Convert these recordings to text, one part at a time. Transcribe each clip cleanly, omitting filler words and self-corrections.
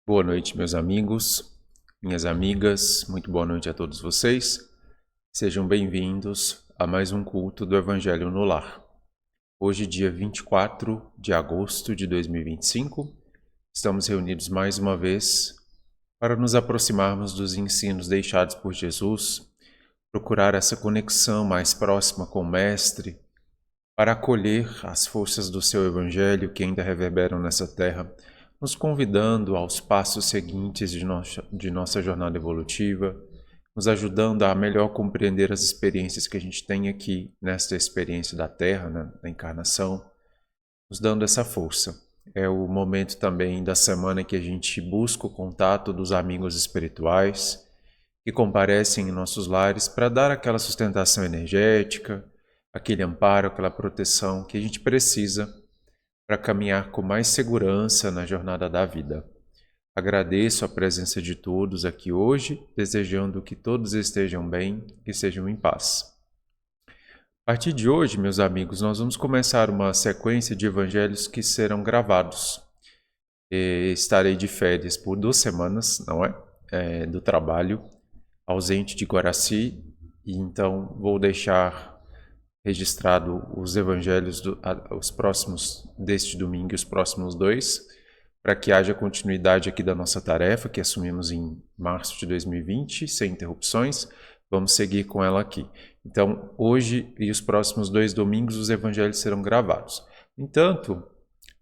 Boa noite, meus amigos, minhas amigas, muito boa noite a todos vocês. Sejam bem-vindos a mais um culto do Evangelho no Lar. Hoje, dia 24 de agosto de 2025, estamos reunidos mais uma vez para nos aproximarmos dos ensinos deixados por Jesus, procurar essa conexão mais próxima com o Mestre, para acolher as forças do seu Evangelho que ainda reverberam nessa terra, nos convidando aos passos seguintes de nossa jornada evolutiva, nos ajudando a melhor compreender as experiências que a gente tem aqui, nesta experiência da Terra, na encarnação, nos dando essa força. É o momento também da semana que a gente busca o contato dos amigos espirituais que comparecem em nossos lares para dar aquela sustentação energética, aquele amparo, aquela proteção que a gente precisa para caminhar com mais segurança na jornada da vida. Agradeço a presença de todos aqui hoje, desejando que todos estejam bem e sejam em paz. A partir de hoje, meus amigos, nós vamos começar uma sequência de evangelhos que serão gravados. Estarei de férias por 2 semanas, não é? Do trabalho, ausente de Guaraci, e então vou deixar registrado os evangelhos os próximos deste domingo e os próximos 2, para que haja continuidade aqui da nossa tarefa que assumimos em março de 2020, sem interrupções. Vamos seguir com ela aqui. Então, hoje e os próximos 2 domingos os evangelhos serão gravados. No entanto,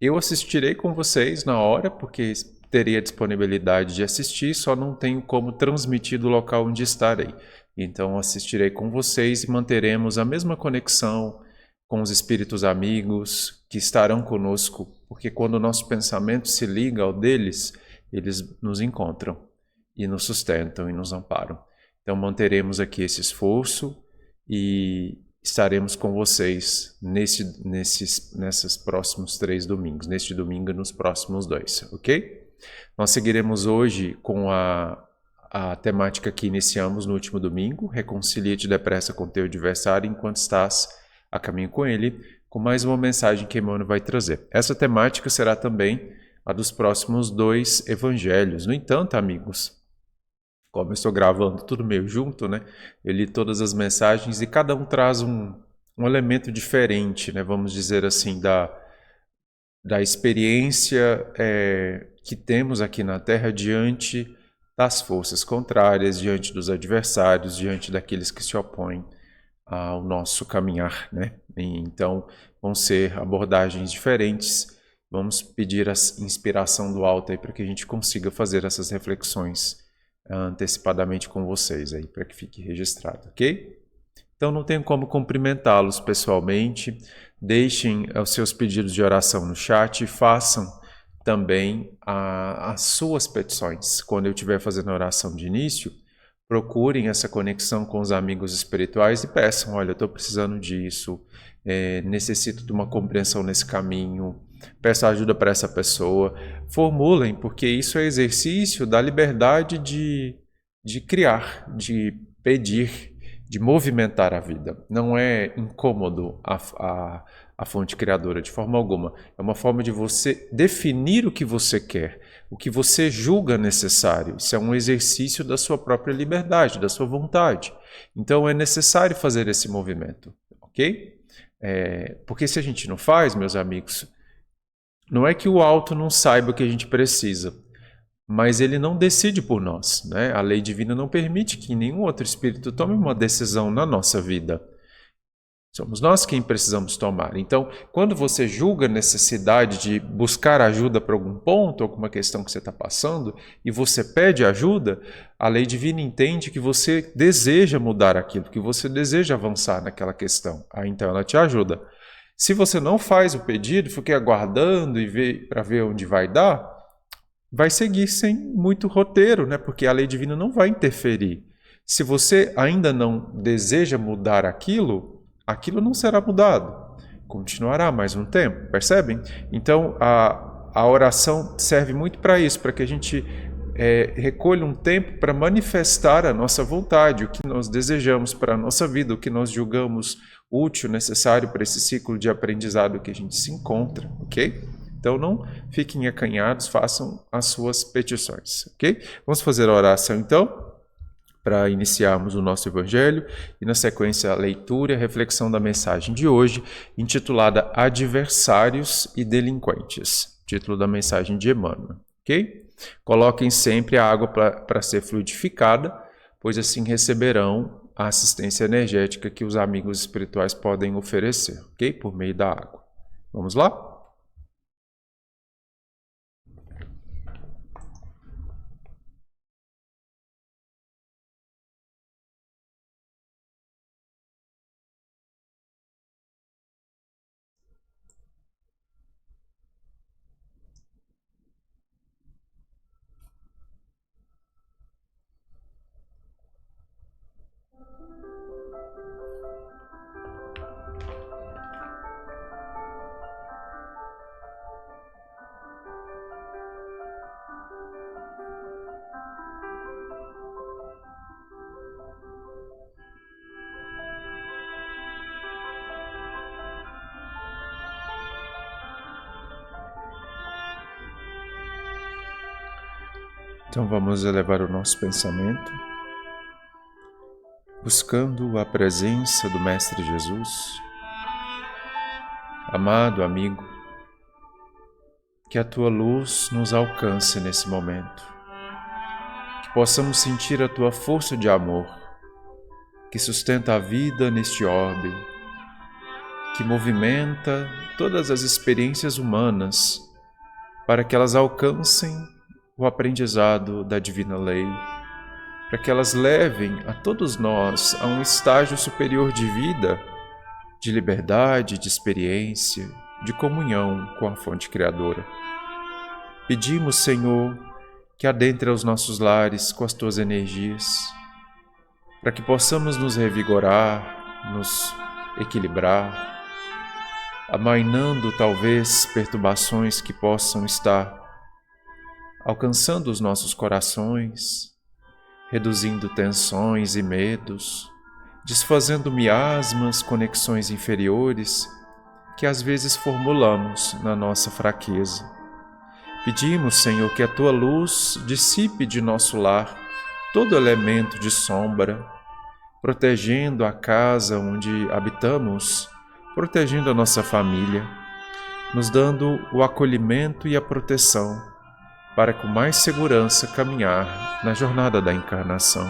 eu assistirei com vocês na hora, porque teria disponibilidade de assistir, só não tenho como transmitir do local onde estarei. Então assistirei com vocês e manteremos a mesma conexão com os espíritos amigos que estarão conosco, porque quando o nosso pensamento se liga ao deles, eles nos encontram e nos sustentam e nos amparam. Então manteremos aqui esse esforço e estaremos com vocês nesses próximos 3 domingos, neste domingo e nos próximos 2, ok? Nós seguiremos hoje com a temática que iniciamos no último domingo, reconcilia-te depressa com teu adversário enquanto estás a caminho com ele, com mais uma mensagem que Emmanuel vai trazer. Essa temática será também a dos próximos 2 evangelhos. No entanto, amigos, como eu estou gravando tudo meio junto, né? Eu li todas as mensagens e cada um traz um elemento diferente, né? Vamos dizer assim, da experiência que temos aqui na Terra diante das forças contrárias, diante dos adversários, diante daqueles que se opõem ao nosso caminhar, né? Então, vão ser abordagens diferentes. Vamos pedir a inspiração do alto aí para que a gente consiga fazer essas reflexões antecipadamente com vocês aí, para que fique registrado, ok? Então, não tenho como cumprimentá-los pessoalmente. Deixem os seus pedidos de oração no chat e façam também as suas petições. Quando eu estiver fazendo a oração de início, procurem essa conexão com os amigos espirituais e peçam: olha, eu estou precisando disso, necessito de uma compreensão nesse caminho, peço ajuda para essa pessoa. Formulem, porque isso é exercício da liberdade de criar, de pedir, de movimentar a vida. Não é incômodo a fonte criadora, de forma alguma. É uma forma de você definir o que você quer, o que você julga necessário. Isso é um exercício da sua própria liberdade, da sua vontade. Então é necessário fazer esse movimento, ok? Porque se a gente não faz, meus amigos, não é que o alto não saiba o que a gente precisa, mas ele não decide por nós, né? A lei divina não permite que nenhum outro espírito tome uma decisão na nossa vida. Somos nós quem precisamos tomar. Então, quando você julga a necessidade de buscar ajuda para algum ponto, alguma questão que você está passando, e você pede ajuda, a lei divina entende que você deseja mudar aquilo, que você deseja avançar naquela questão. Então ela te ajuda. Se você não faz o pedido, fica aguardando para ver onde vai dar, vai seguir sem muito roteiro, né? Porque a lei divina não vai interferir. Se você ainda não deseja mudar aquilo não será mudado. Continuará mais um tempo, percebem? Então, a oração serve muito para isso, para que a gente recolha um tempo para manifestar a nossa vontade, o que nós desejamos para a nossa vida, o que nós julgamos útil, necessário para esse ciclo de aprendizado que a gente se encontra, ok? Então não fiquem acanhados, façam as suas petições, ok? Vamos fazer a oração então, para iniciarmos o nosso Evangelho e na sequência a leitura e a reflexão da mensagem de hoje, intitulada Adversários e Delinquentes, título da mensagem de Emmanuel, ok? Coloquem sempre a água para ser fluidificada, pois assim receberão a assistência energética que os amigos espirituais podem oferecer, ok? Por meio da água. Vamos lá? Então vamos elevar o nosso pensamento, buscando a presença do Mestre Jesus. Amado amigo, que a tua luz nos alcance nesse momento, que possamos sentir a tua força de amor, que sustenta a vida neste orbe, que movimenta todas as experiências humanas para que elas alcancem o aprendizado da divina lei, para que elas levem a todos nós a um estágio superior de vida, de liberdade, de experiência, de comunhão com a fonte criadora. Pedimos, Senhor, que adentre aos nossos lares com as tuas energias, para que possamos nos revigorar, nos equilibrar, amainando talvez perturbações que possam estar alcançando os nossos corações, reduzindo tensões e medos, desfazendo miasmas, conexões inferiores que às vezes formulamos na nossa fraqueza. Pedimos, Senhor, que a tua luz dissipe de nosso lar todo elemento de sombra, protegendo a casa onde habitamos, protegendo a nossa família, nos dando o acolhimento e a proteção para com mais segurança caminhar na jornada da encarnação.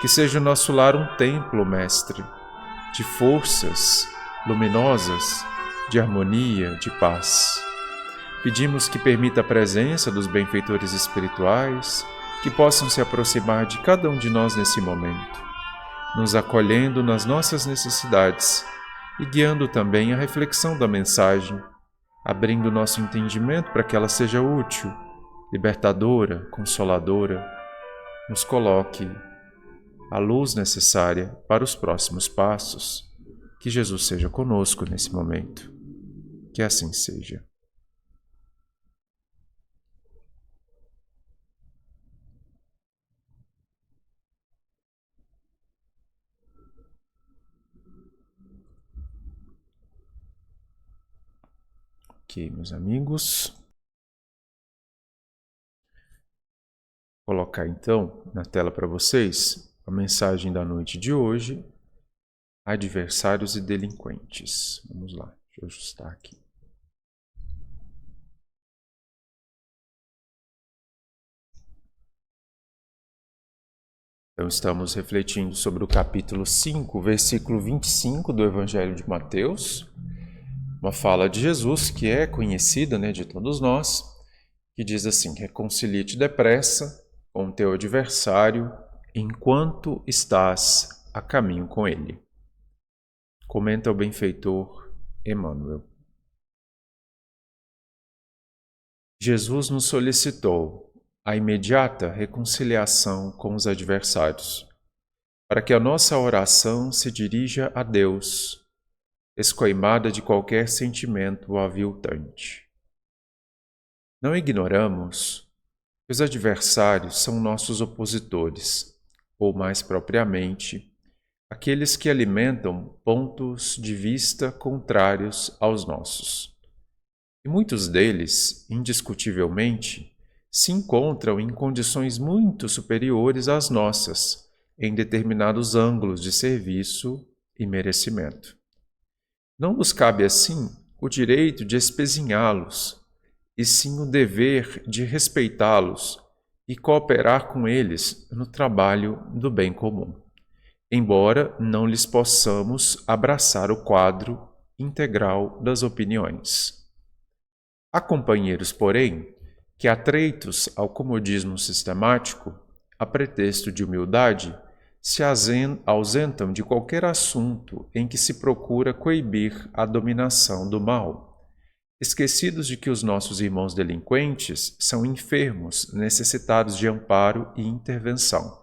Que seja o nosso lar um templo, Mestre, de forças luminosas, de harmonia, de paz. Pedimos que permita a presença dos benfeitores espirituais, que possam se aproximar de cada um de nós nesse momento, nos acolhendo nas nossas necessidades e guiando também a reflexão da mensagem, abrindo nosso entendimento para que ela seja útil, libertadora, consoladora, nos coloque a luz necessária para os próximos passos. Que Jesus seja conosco nesse momento. Que assim seja. Ok, meus amigos. Vou colocar então na tela para vocês a mensagem da noite de hoje: Adversários e delinquentes. Vamos lá, deixa eu ajustar aqui. Então estamos refletindo sobre o capítulo 5, versículo 25 do Evangelho de Mateus, uma fala de Jesus que é conhecida, de todos nós, que diz assim: reconcilia-te depressa com o teu adversário enquanto estás a caminho com ele. Comenta o benfeitor Emmanuel. Jesus nos solicitou a imediata reconciliação com os adversários, para que a nossa oração se dirija a Deus, escoimada de qualquer sentimento aviltante. Não ignoramos que os adversários são nossos opositores, ou mais propriamente, aqueles que alimentam pontos de vista contrários aos nossos. E muitos deles, indiscutivelmente, se encontram em condições muito superiores às nossas, em determinados ângulos de serviço e merecimento. Não nos cabe, assim, o direito de espezinhá-los, e sim o dever de respeitá-los e cooperar com eles no trabalho do bem comum, embora não lhes possamos abraçar o quadro integral das opiniões. Há companheiros, porém, que, atreitos ao comodismo sistemático, a pretexto de humildade, se ausentam de qualquer assunto em que se procura coibir a dominação do mal, esquecidos de que os nossos irmãos delinquentes são enfermos, necessitados de amparo e intervenção,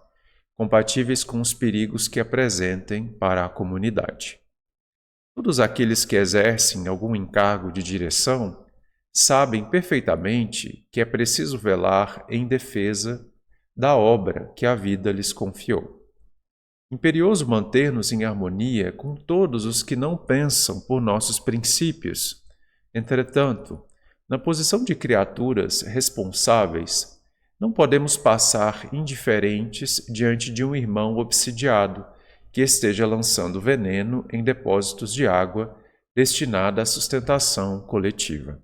compatíveis com os perigos que apresentem para a comunidade. Todos aqueles que exercem algum encargo de direção sabem perfeitamente que é preciso velar em defesa da obra que a vida lhes confiou. Imperioso manter-nos em harmonia com todos os que não pensam por nossos princípios. Entretanto, na posição de criaturas responsáveis, não podemos passar indiferentes diante de um irmão obsidiado que esteja lançando veneno em depósitos de água destinada à sustentação coletiva.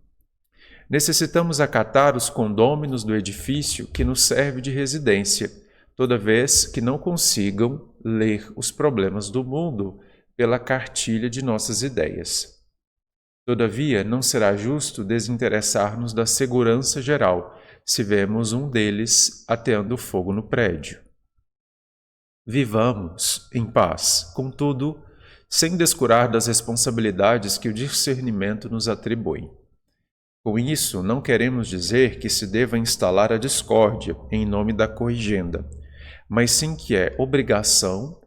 Necessitamos acatar os condôminos do edifício que nos serve de residência, toda vez que não consigam ler os problemas do mundo pela cartilha de nossas ideias. Todavia, não será justo desinteressar-nos da segurança geral, se vemos um deles ateando fogo no prédio. Vivamos em paz, contudo, sem descurar das responsabilidades que o discernimento nos atribui. Com isso, não queremos dizer que se deva instalar a discórdia em nome da corrigenda, mas sim que é obrigação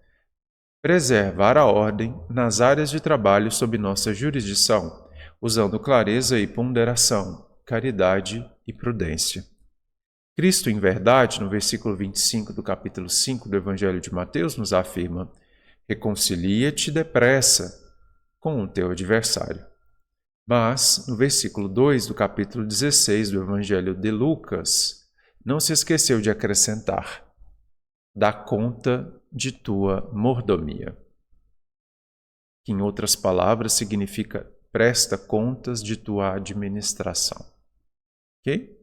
preservar a ordem nas áreas de trabalho sob nossa jurisdição, usando clareza e ponderação, caridade e prudência. Cristo, em verdade, no versículo 25 do capítulo 5 do Evangelho de Mateus, nos afirma: reconcilia-te depressa com o teu adversário. Mas, no versículo 2 do capítulo 16 do Evangelho de Lucas, não se esqueceu de acrescentar: dá conta de tua mordomia. Que, em outras palavras, significa presta contas de tua administração. Ok?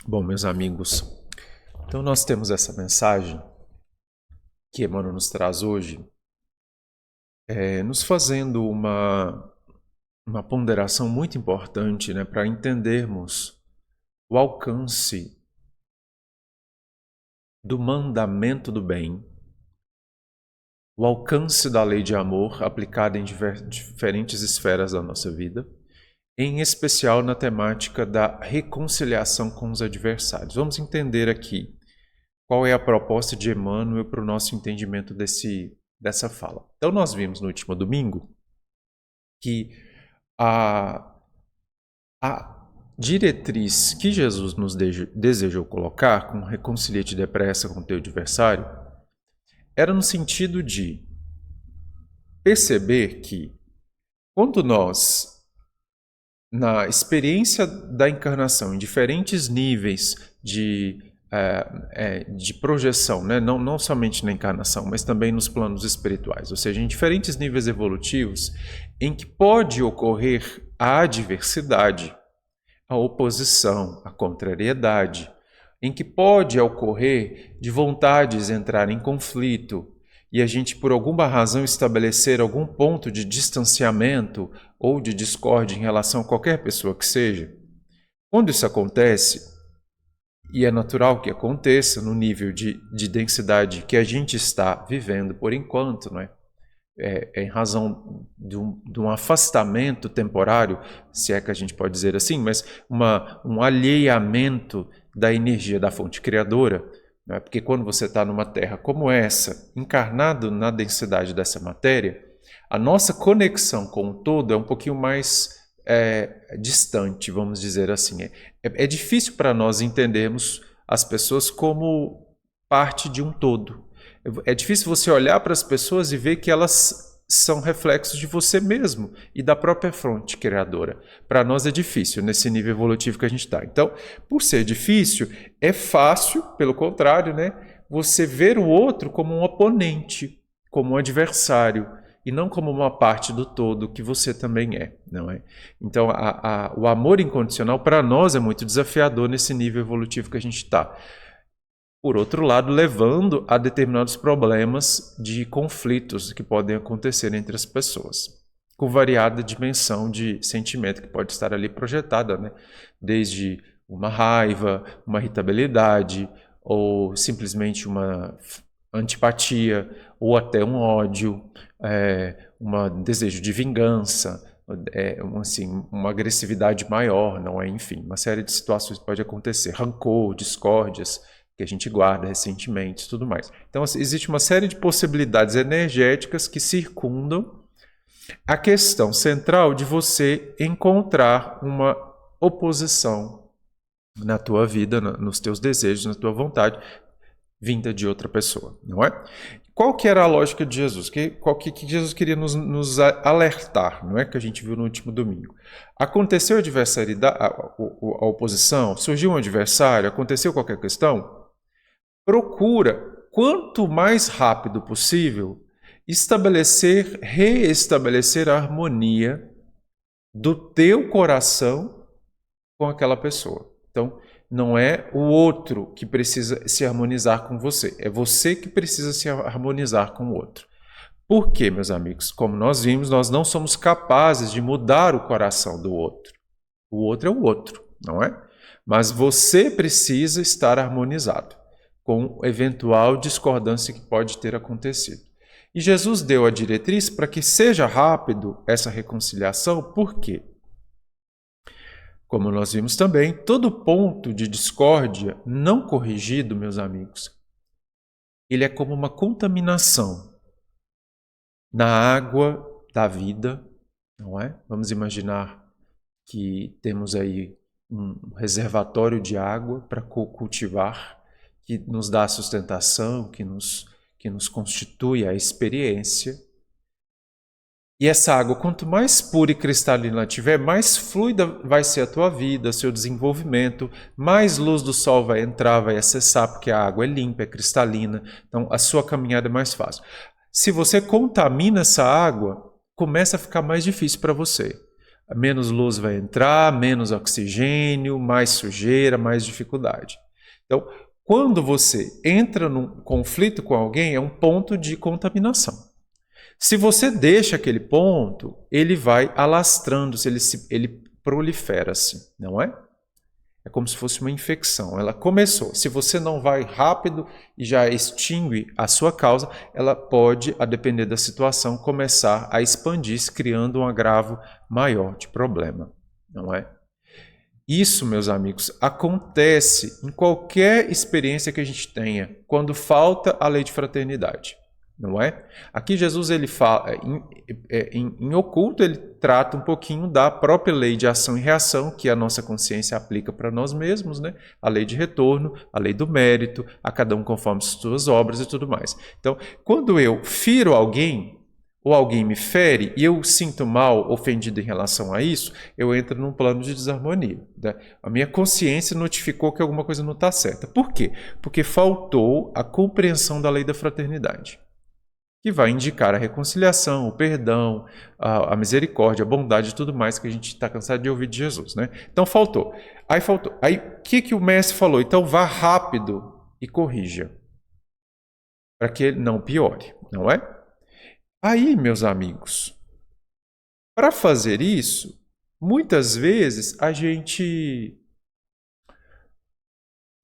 Bom, meus amigos, então nós temos essa mensagem que Emmanuel nos traz hoje, nos fazendo uma ponderação muito importante, né, para entendermos o alcance do mandamento do bem, o alcance da lei de amor aplicada em diferentes esferas da nossa vida, em especial na temática da reconciliação com os adversários. Vamos entender aqui qual é a proposta de Emmanuel para o nosso entendimento dessa fala. Então, nós vimos no último domingo que a diretriz que Jesus nos desejou colocar, com reconcilia-te depressa com o teu adversário, era no sentido de perceber que, quando nós, na experiência da encarnação, em diferentes níveis de projeção, né? não somente na encarnação, mas também nos planos espirituais, ou seja, em diferentes níveis evolutivos, em que pode ocorrer a adversidade, a oposição, a contrariedade, em que pode ocorrer de vontades entrar em conflito e a gente, por alguma razão, estabelecer algum ponto de distanciamento ou de discórdia em relação a qualquer pessoa que seja. Quando isso acontece, e é natural que aconteça no nível de densidade que a gente está vivendo por enquanto, não é? Em razão de um afastamento temporário, se é que a gente pode dizer assim, mas um alheamento da energia da fonte criadora, Não é? Porque quando você está numa terra como essa, encarnado na densidade dessa matéria, a nossa conexão com o todo é um pouquinho mais distante, vamos dizer assim. É difícil para nós entendermos as pessoas como parte de um todo. É difícil você olhar para as pessoas e ver que elas são reflexos de você mesmo e da própria fonte criadora. Para nós é difícil nesse nível evolutivo que a gente está. Então, por ser difícil, é fácil, pelo contrário, né, você ver o outro como um oponente, como um adversário, e não como uma parte do todo que você também é, não é? Então, o amor incondicional para nós é muito desafiador nesse nível evolutivo que a gente está. Por outro lado, levando a determinados problemas de conflitos que podem acontecer entre as pessoas, com variada dimensão de sentimento que pode estar ali projetada, né? Desde uma raiva, uma irritabilidade, ou simplesmente uma antipatia, ou até um ódio, um desejo de vingança, assim, uma agressividade maior, não é? Enfim, uma série de situações pode acontecer, rancor, discórdias, que a gente guarda, ressentimentos, tudo mais. Então, existe uma série de possibilidades energéticas que circundam a questão central de você encontrar uma oposição na tua vida, nos teus desejos, na tua vontade, vinda de outra pessoa, não é? Qual que era a lógica de Jesus? Qual que Jesus queria nos alertar, não é? Que a gente viu no último domingo. Aconteceu a oposição, surgiu um adversário, aconteceu qualquer questão? Procura, quanto mais rápido possível, reestabelecer a harmonia do teu coração com aquela pessoa. Então, não é o outro que precisa se harmonizar com você, é você que precisa se harmonizar com o outro. Por quê, meus amigos? Como nós vimos, nós não somos capazes de mudar o coração do outro. O outro é o outro, não é? Mas você precisa estar harmonizado com eventual discordância que pode ter acontecido. E Jesus deu a diretriz para que seja rápido essa reconciliação, por quê? Como nós vimos também, todo ponto de discórdia não corrigido, meus amigos, ele é como uma contaminação na água da vida, não é? Vamos imaginar que temos aí um reservatório de água para cultivar, que nos dá a sustentação, que nos constitui a experiência. E essa água, quanto mais pura e cristalina ela tiver, mais fluida vai ser a tua vida, seu desenvolvimento, mais luz do sol vai entrar, vai acessar, porque a água é limpa, é cristalina, então a sua caminhada é mais fácil. Se você contamina essa água, começa a ficar mais difícil para você. Menos luz vai entrar, menos oxigênio, mais sujeira, mais dificuldade. Então, quando você entra num conflito com alguém, é um ponto de contaminação. Se você deixa aquele ponto, ele vai alastrando-se, ele prolifera-se, não é? É como se fosse uma infecção. Ela começou. Se você não vai rápido e já extingue a sua causa, ela pode, a depender da situação, começar a expandir-se, criando um agravo maior de problema, não é? Isso, meus amigos, acontece em qualquer experiência que a gente tenha, quando falta a lei de fraternidade, não é? Aqui Jesus, ele fala, em oculto, ele trata um pouquinho da própria lei de ação e reação, que a nossa consciência aplica para nós mesmos, né? A lei de retorno, a lei do mérito, a cada um conforme as suas obras e tudo mais. Então, quando eu firo alguém, ou alguém me fere e eu sinto mal, ofendido em relação a isso, eu entro num plano de desarmonia, né? A minha consciência notificou que alguma coisa não está certa. Por quê? Porque faltou a compreensão da lei da fraternidade, que vai indicar a reconciliação, o perdão, a misericórdia, a bondade e tudo mais que a gente está cansado de ouvir de Jesus, né? Então faltou. Aí o que o mestre falou? Então vá rápido e corrija, para que ele não piore, não é? Aí, meus amigos, para fazer isso, muitas vezes a gente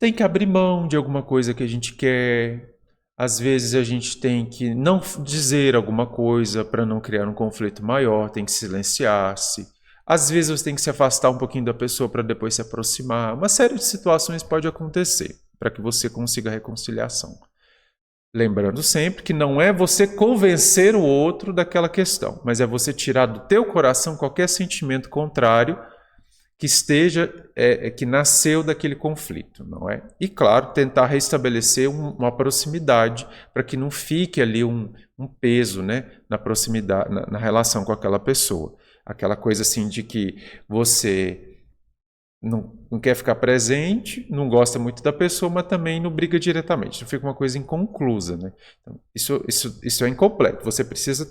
tem que abrir mão de alguma coisa que a gente quer. Às vezes a gente tem que não dizer alguma coisa para não criar um conflito maior, tem que silenciar-se. Às vezes você tem que se afastar um pouquinho da pessoa para depois se aproximar. Uma série de situações pode acontecer, para que você consiga a reconciliação. Lembrando sempre que não é você convencer o outro daquela questão, mas é você tirar do teu coração qualquer sentimento contrário que esteja, que nasceu daquele conflito, não é? E claro, tentar restabelecer uma proximidade para que não fique ali um peso, né, na proximidade, na relação com aquela pessoa. Aquela coisa assim de que você não quer ficar presente, não gosta muito da pessoa, mas também não briga diretamente. Então fica uma coisa inconclusa, né? Então, isso é incompleto. Você precisa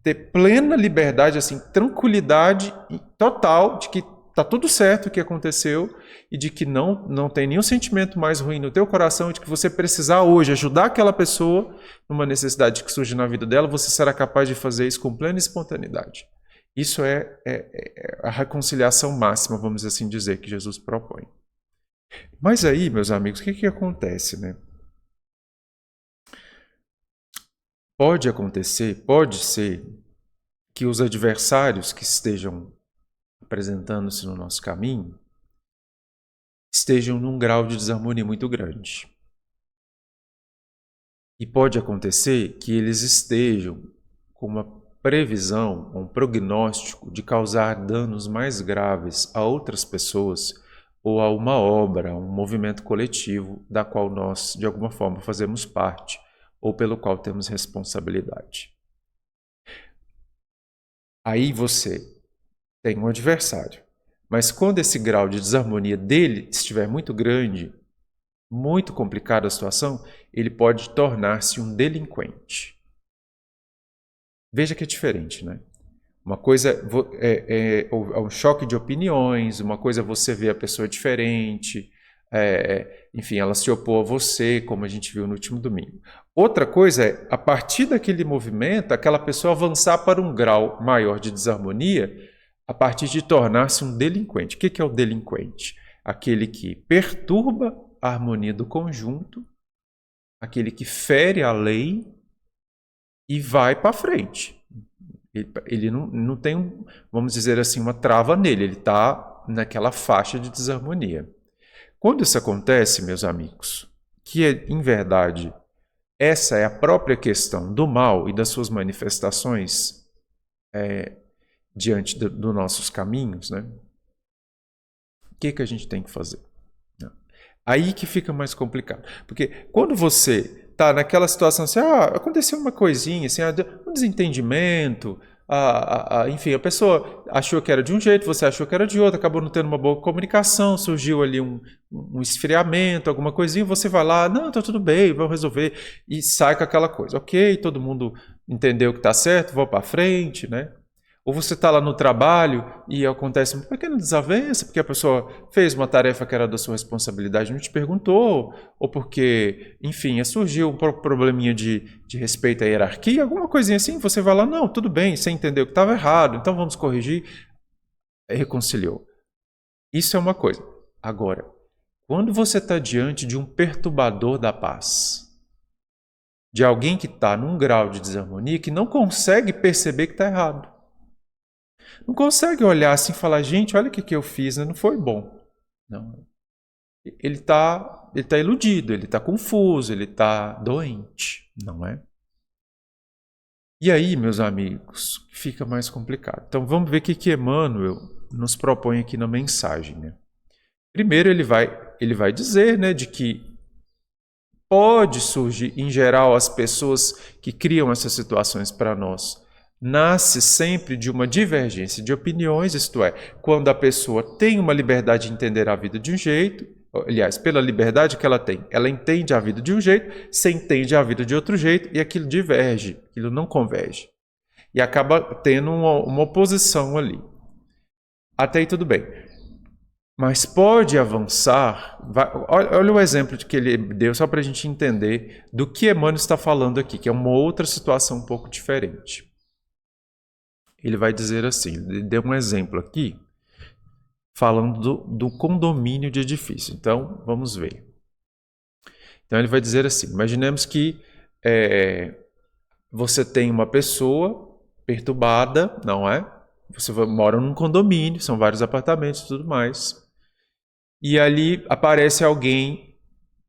ter plena liberdade, assim, tranquilidade total de que está tudo certo o que aconteceu e de que não tem nenhum sentimento mais ruim no teu coração, de que você precisar hoje ajudar aquela pessoa numa necessidade que surge na vida dela, você será capaz de fazer isso com plena espontaneidade. Isso é a reconciliação máxima, vamos assim dizer, que Jesus propõe. Mas aí, meus amigos, o que acontece, né? Pode acontecer, pode ser que os adversários que estejam apresentando-se no nosso caminho estejam num grau de desarmonia muito grande. E pode acontecer que eles estejam com uma previsão, um prognóstico de causar danos mais graves a outras pessoas ou a uma obra, a um movimento coletivo da qual nós, de alguma forma, fazemos parte ou pelo qual temos responsabilidade. Aí você tem um adversário, mas quando esse grau de desarmonia dele estiver muito grande, muito complicada a situação, ele pode tornar-se um delinquente. Veja que é diferente, né? Uma coisa é um choque de opiniões, uma coisa é você ver a pessoa diferente, enfim, ela se opor a você, como a gente viu no último domingo. Outra coisa é, a partir daquele movimento, aquela pessoa avançar para um grau maior de desarmonia, a partir de tornar-se um delinquente. O que é o delinquente? Aquele que perturba a harmonia do conjunto, aquele que fere a lei e vai para frente. Ele não tem, vamos dizer assim, uma trava nele, ele está naquela faixa de desarmonia. Quando isso acontece, meus amigos, que em verdade essa é a própria questão do mal e das suas manifestações diante dos nossos caminhos, né? O que a gente tem que fazer? Aí que fica mais complicado. Porque quando você está naquela situação assim, aconteceu uma coisinha, assim, um desentendimento, enfim, a pessoa achou que era de um jeito, você achou que era de outro, acabou não tendo uma boa comunicação, surgiu ali um esfriamento, alguma coisinha, você vai lá, não, tá tudo bem, vamos resolver, e sai com aquela coisa. Ok, todo mundo entendeu que está certo, vou para frente, né? Ou você está lá no trabalho e acontece uma pequena desavença, porque a pessoa fez uma tarefa que era da sua responsabilidade e não te perguntou, ou porque, enfim, surgiu um probleminha de respeito à hierarquia, alguma coisinha assim, você vai lá, não, tudo bem, você entendeu que estava errado, então vamos corrigir. Reconciliou. Isso é uma coisa. Agora, quando você está diante de um perturbador da paz, de alguém que está num grau de desarmonia que não consegue perceber que está errado, não consegue olhar assim e falar, gente, olha o que eu fiz, né? Não foi bom. Não. Ele está iludido, ele está confuso, ele está doente, não é? E aí, meus amigos, fica mais complicado. Então vamos ver o que Emmanuel nos propõe aqui na mensagem, né? Primeiro ele vai dizer, né, de que pode surgir, em geral, as pessoas que criam essas situações para nós, nasce sempre de uma divergência de opiniões, isto é, quando a pessoa tem uma liberdade de entender a vida de um jeito, aliás, pela liberdade que ela tem, ela entende a vida de um jeito, você entende a vida de outro jeito, e aquilo diverge, aquilo não converge. E acaba tendo uma oposição ali. Até aí tudo bem. Mas pode avançar, olha o exemplo que ele deu, só para a gente entender do que Emmanuel está falando aqui, que é uma outra situação um pouco diferente. Ele vai dizer assim, ele deu um exemplo aqui, falando do condomínio de edifício. Então, vamos ver. Então, ele vai dizer assim, imaginemos que você tem uma pessoa perturbada, não é? Você mora num condomínio, são vários apartamentos e tudo mais. E ali aparece alguém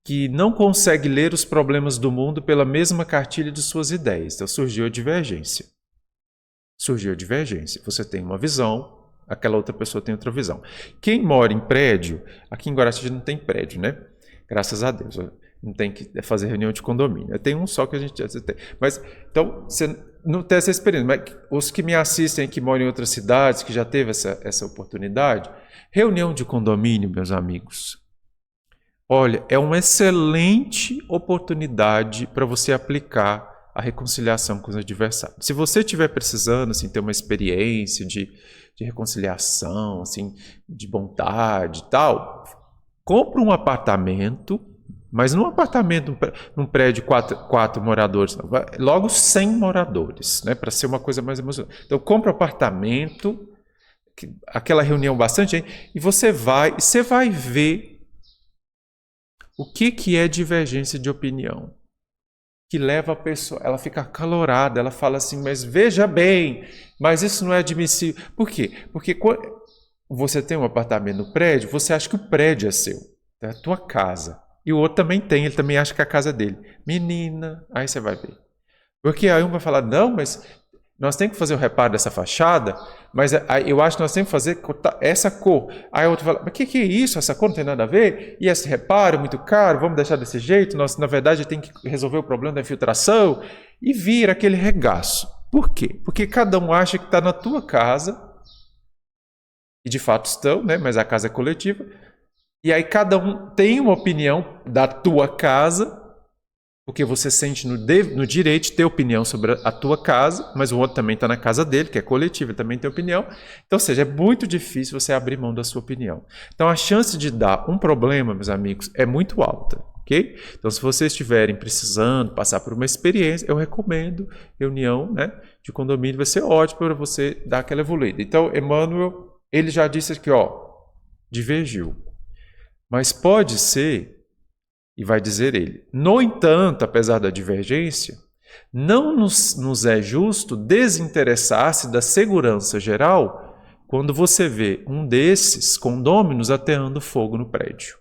que não consegue ler os problemas do mundo pela mesma cartilha de suas ideias. Então surgiu a divergência. Surgiu a divergência. Você tem uma visão, aquela outra pessoa tem outra visão. Quem mora em prédio, aqui em Guaraci a gente não tem prédio, né? Graças a Deus. Não tem que fazer reunião de condomínio. Tem um só que a gente tem. Mas, então, você não tem essa experiência. Mas os que me assistem, que moram em outras cidades, que já teve essa oportunidade, reunião de condomínio, meus amigos, olha, é uma excelente oportunidade para você aplicar a reconciliação com os adversários. Se você estiver precisando assim, ter uma experiência de reconciliação, assim, de bondade e tal, compra um apartamento, mas não um apartamento num prédio de quatro moradores, não. Logo 100 moradores, né, para ser uma coisa mais emocionante. Então, compra um apartamento, aquela reunião bastante gente, e você vai ver o que é divergência de opinião, que leva a pessoa, ela fica acalorada, ela fala assim, mas veja bem, mas isso não é admissível. Por quê? Porque quando você tem um apartamento no prédio, você acha que o prédio é seu, é a tua casa. E o outro também tem, ele também acha que é a casa dele. Menina, aí você vai ver. Porque aí um vai falar, não, mas nós temos que fazer o reparo dessa fachada, mas eu acho que nós temos que fazer essa cor. Aí o outro fala, mas o que é isso? Essa cor não tem nada a ver? E esse reparo é muito caro, vamos deixar desse jeito? Nós, na verdade, tem que resolver o problema da infiltração. E vira aquele regaço. Por quê? Porque cada um acha que está na tua casa, e de fato estão, né? Mas a casa é coletiva. E aí cada um tem uma opinião da tua casa, porque você sente no direito de ter opinião sobre a tua casa, mas o outro também está na casa dele, que é coletivo, ele também tem opinião. Então, ou seja, é muito difícil você abrir mão da sua opinião. Então, a chance de dar um problema, meus amigos, é muito alta, ok? Então, se vocês estiverem precisando passar por uma experiência, eu recomendo reunião, né, de condomínio, vai ser ótimo para você dar aquela evoluída. Então, Emmanuel, ele já disse aqui, ó, divergiu. Mas pode ser, e vai dizer ele, no entanto, apesar da divergência, não nos é justo desinteressar-se da segurança geral quando você vê um desses condôminos ateando fogo no prédio.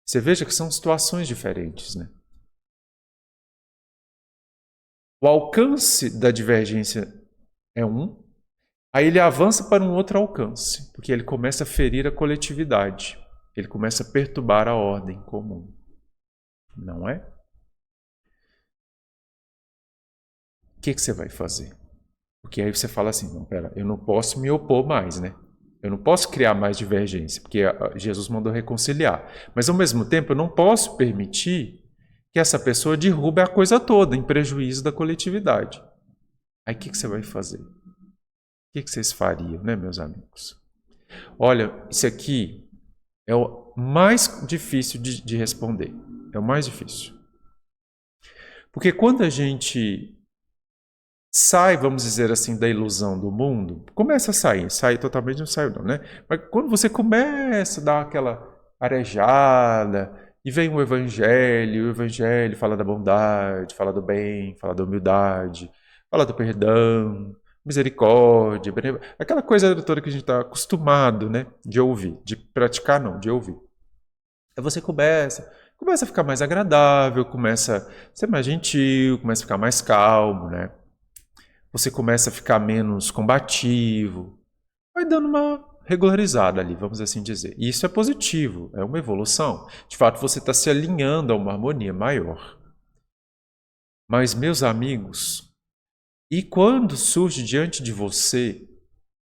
Você veja que são situações diferentes, né? O alcance da divergência é um, aí ele avança para um outro alcance, porque ele começa a ferir a coletividade. Ele começa a perturbar a ordem comum. Não é? O que você vai fazer? Porque aí você fala assim, não, pera, eu não posso me opor mais, né? Eu não posso criar mais divergência, porque Jesus mandou reconciliar. Mas, ao mesmo tempo, eu não posso permitir que essa pessoa derrube a coisa toda, em prejuízo da coletividade. Aí, o que você vai fazer? O que vocês fariam, né, meus amigos? Olha, isso aqui é o mais difícil de responder. É o mais difícil. Porque quando a gente sai, vamos dizer assim, da ilusão do mundo, começa a sair totalmente não sai não, né? Mas quando você começa a dar aquela arejada, e vem o Evangelho fala da bondade, fala do bem, fala da humildade, fala do perdão, misericórdia, aquela coisa toda que a gente está acostumado, né, de ouvir, de praticar não, de ouvir. Aí você começa a ficar mais agradável, começa a ser mais gentil, começa a ficar mais calmo, né? Você começa a ficar menos combativo, vai dando uma regularizada ali, vamos assim dizer. E isso é positivo, é uma evolução. De fato, você está se alinhando a uma harmonia maior. Mas, meus amigos, e quando surge diante de você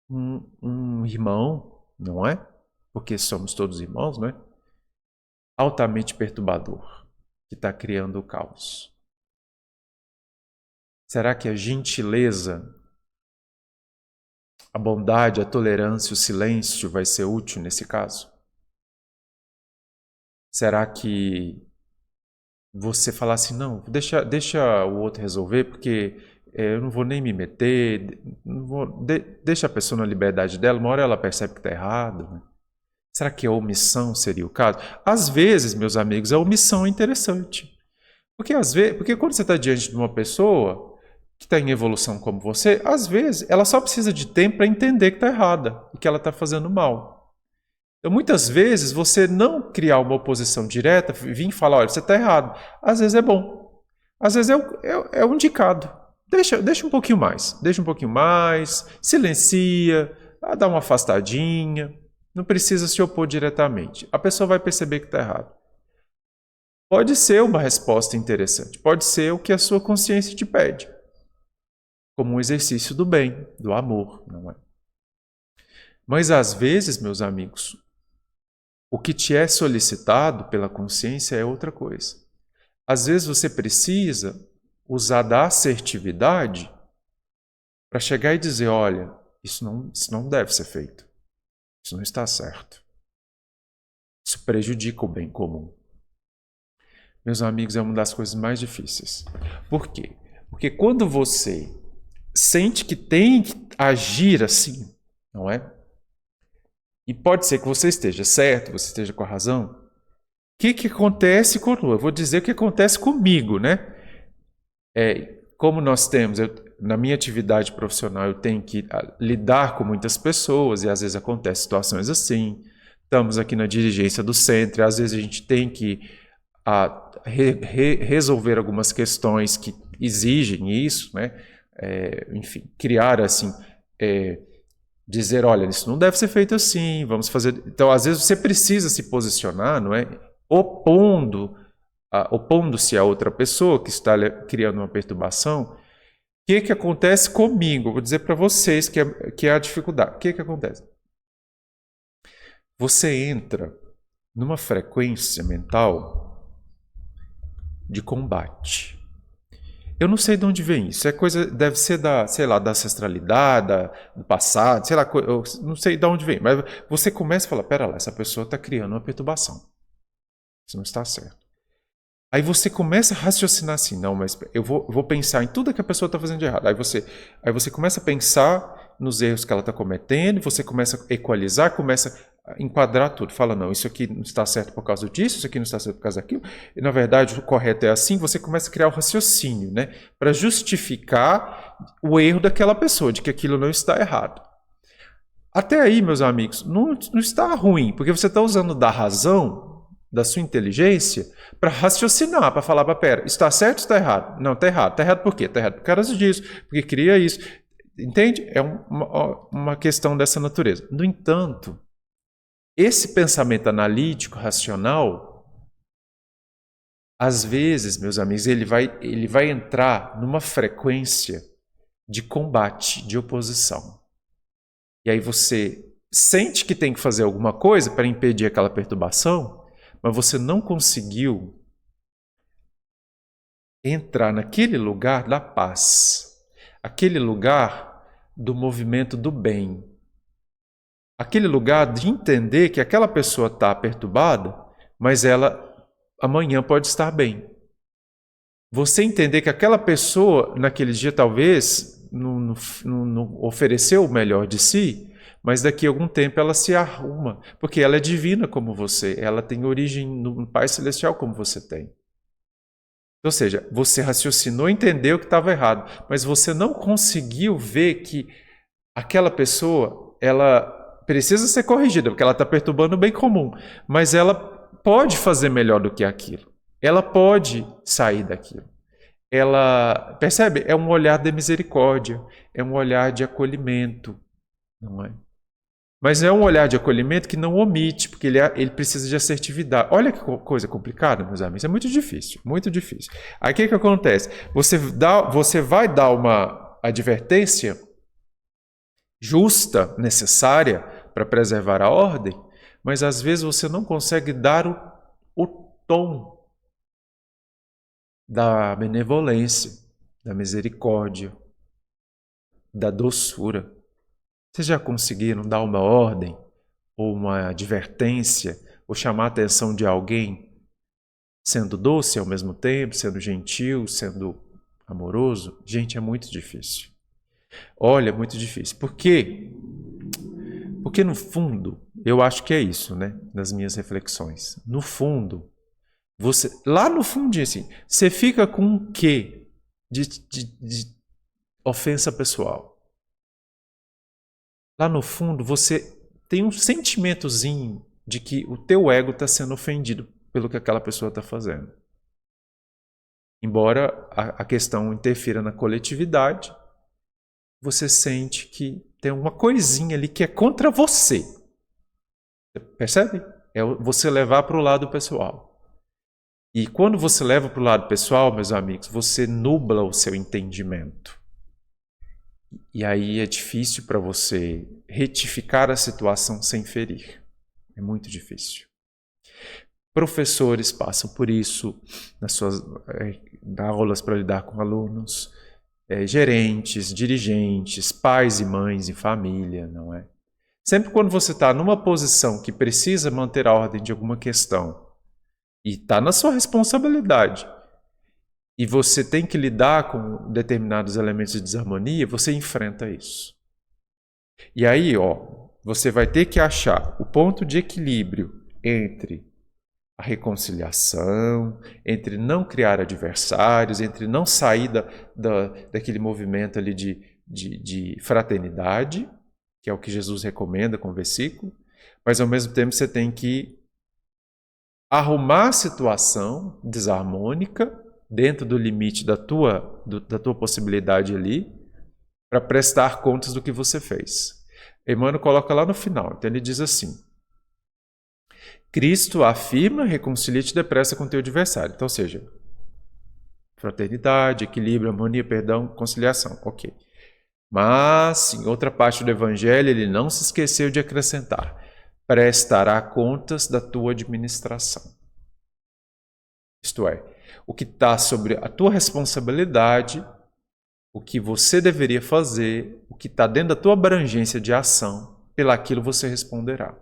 um irmão, não é? Porque somos todos irmãos, não é? Altamente perturbador, que está criando o caos. Será que a gentileza, a bondade, a tolerância, o silêncio vai ser útil nesse caso? Será que você falar assim, não, deixa o outro resolver, porque eu não vou nem me meter, deixa a pessoa na liberdade dela, uma hora ela percebe que está errado, né? Será que a omissão seria o caso? Às vezes, meus amigos, a omissão é interessante. Porque quando você está diante de uma pessoa que está em evolução como você, às vezes ela só precisa de tempo para entender que está errada e que ela está fazendo mal. Então, muitas vezes, você não criar uma oposição direta, vir falar, olha, você está errado. Às vezes é bom. Às vezes é um indicado. Deixa um pouquinho mais. Deixa um pouquinho mais, silencia, dá uma afastadinha. Não precisa se opor diretamente. A pessoa vai perceber que está errado. Pode ser uma resposta interessante. Pode ser o que a sua consciência te pede. Como um exercício do bem, do amor, não é? Mas às vezes, meus amigos, o que te é solicitado pela consciência é outra coisa. Às vezes você precisa usar da assertividade para chegar e dizer, olha, isso não deve ser feito. Isso não está certo. Isso prejudica o bem comum. Meus amigos, é uma das coisas mais difíceis. Por quê? Porque quando você sente que tem que agir assim, não é? E pode ser que você esteja certo, você esteja com a razão. O que acontece conosco? Eu vou dizer o que acontece comigo, né? Como nós temos, na minha atividade profissional, eu tenho que lidar com muitas pessoas e às vezes acontecem situações assim. Estamos aqui na dirigência do centro, e às vezes a gente tem que resolver algumas questões que exigem isso, né? Enfim, criar assim, dizer, olha, isso não deve ser feito assim, vamos fazer. Então, às vezes você precisa se posicionar, não é? Opondo-se a outra pessoa que está criando uma perturbação. O que acontece comigo? Vou dizer para vocês que é a dificuldade. O que acontece? Você entra numa frequência mental de combate. Eu não sei de onde vem isso. É coisa, deve ser da ancestralidade, do passado, sei lá, eu não sei de onde vem. Mas você começa a falar, pera lá, essa pessoa está criando uma perturbação. Isso não está certo. Aí você começa a raciocinar assim, não, mas eu vou pensar em tudo que a pessoa está fazendo de errado. Aí você começa a pensar nos erros que ela está cometendo, você começa a equalizar, começa a enquadrar tudo. Fala, não, isso aqui não está certo por causa disso, isso aqui não está certo por causa daquilo. E, na verdade, o correto é assim, você começa a criar o raciocínio, né? Para justificar o erro daquela pessoa, de que aquilo não está errado. Até aí, meus amigos, não está ruim, porque você está usando da razão, da sua inteligência, para raciocinar, para falar, pera, está certo ou está errado? Não, está errado. Está errado por quê? Está errado por causa disso, porque cria isso. Entende? É uma questão dessa natureza. No entanto, esse pensamento analítico, racional, às vezes, meus amigos, ele vai entrar numa frequência de combate, de oposição. E aí você sente que tem que fazer alguma coisa para impedir aquela perturbação, mas você não conseguiu entrar naquele lugar da paz, aquele lugar do movimento do bem, aquele lugar de entender que aquela pessoa está perturbada, mas ela amanhã pode estar bem. Você entender que aquela pessoa, naquele dia, talvez não ofereceu o melhor de si, mas daqui a algum tempo ela se arruma, porque ela é divina como você, ela tem origem no Pai Celestial como você tem. Ou seja, você raciocinou, entendeu que estava errado, mas você não conseguiu ver que aquela pessoa, ela precisa ser corrigida, porque ela está perturbando o bem comum, mas ela pode fazer melhor do que aquilo. Ela pode sair daquilo. Ela, percebe? É um olhar de misericórdia, é um olhar de acolhimento, não é? Mas é um olhar de acolhimento que não omite, porque ele precisa de assertividade. Olha que coisa complicada, meus amigos. É muito difícil, muito difícil. Aí o que acontece? Você vai dar uma advertência justa, necessária para preservar a ordem, mas às vezes você não consegue dar o tom da benevolência, da misericórdia, da doçura. Vocês já conseguiram dar uma ordem, ou uma advertência, ou chamar a atenção de alguém, sendo doce ao mesmo tempo, sendo gentil, sendo amoroso? Gente, é muito difícil. Olha, é muito difícil. Por quê? Porque no fundo, eu acho que é isso, né? Das minhas reflexões. No fundo, lá no fundinho assim, você fica com um quê de ofensa pessoal. Lá no fundo, você tem um sentimentozinho de que o teu ego está sendo ofendido pelo que aquela pessoa está fazendo. Embora a questão interfira na coletividade, você sente que tem uma coisinha ali que é contra você. Percebe? É você levar para o lado pessoal. E quando você leva para o lado pessoal, meus amigos, você nubla o seu entendimento. E aí é difícil para você retificar a situação sem ferir. É muito difícil. Professores passam por isso nas suas aulas para lidar com alunos, gerentes, dirigentes, pais e mães em família, não é? Sempre quando você está numa posição que precisa manter a ordem de alguma questão e está na sua responsabilidade e você tem que lidar com determinados elementos de desarmonia, você enfrenta isso. E aí, você vai ter que achar o ponto de equilíbrio entre a reconciliação, entre não criar adversários, entre não sair daquele movimento ali de fraternidade, que é o que Jesus recomenda com o versículo, mas ao mesmo tempo você tem que arrumar a situação desarmônica dentro do limite da tua possibilidade ali, para prestar contas do que você fez. Emmanuel coloca lá no final, então ele diz assim: Cristo afirma, reconcilia-te depressa com teu adversário. Então, ou seja, fraternidade, equilíbrio, harmonia, perdão, conciliação. Ok. Mas, em outra parte do Evangelho, ele não se esqueceu de acrescentar: prestará contas da tua administração. Isto é, o que está sobre a tua responsabilidade, o que você deveria fazer, o que está dentro da tua abrangência de ação, pelaquilo você responderá.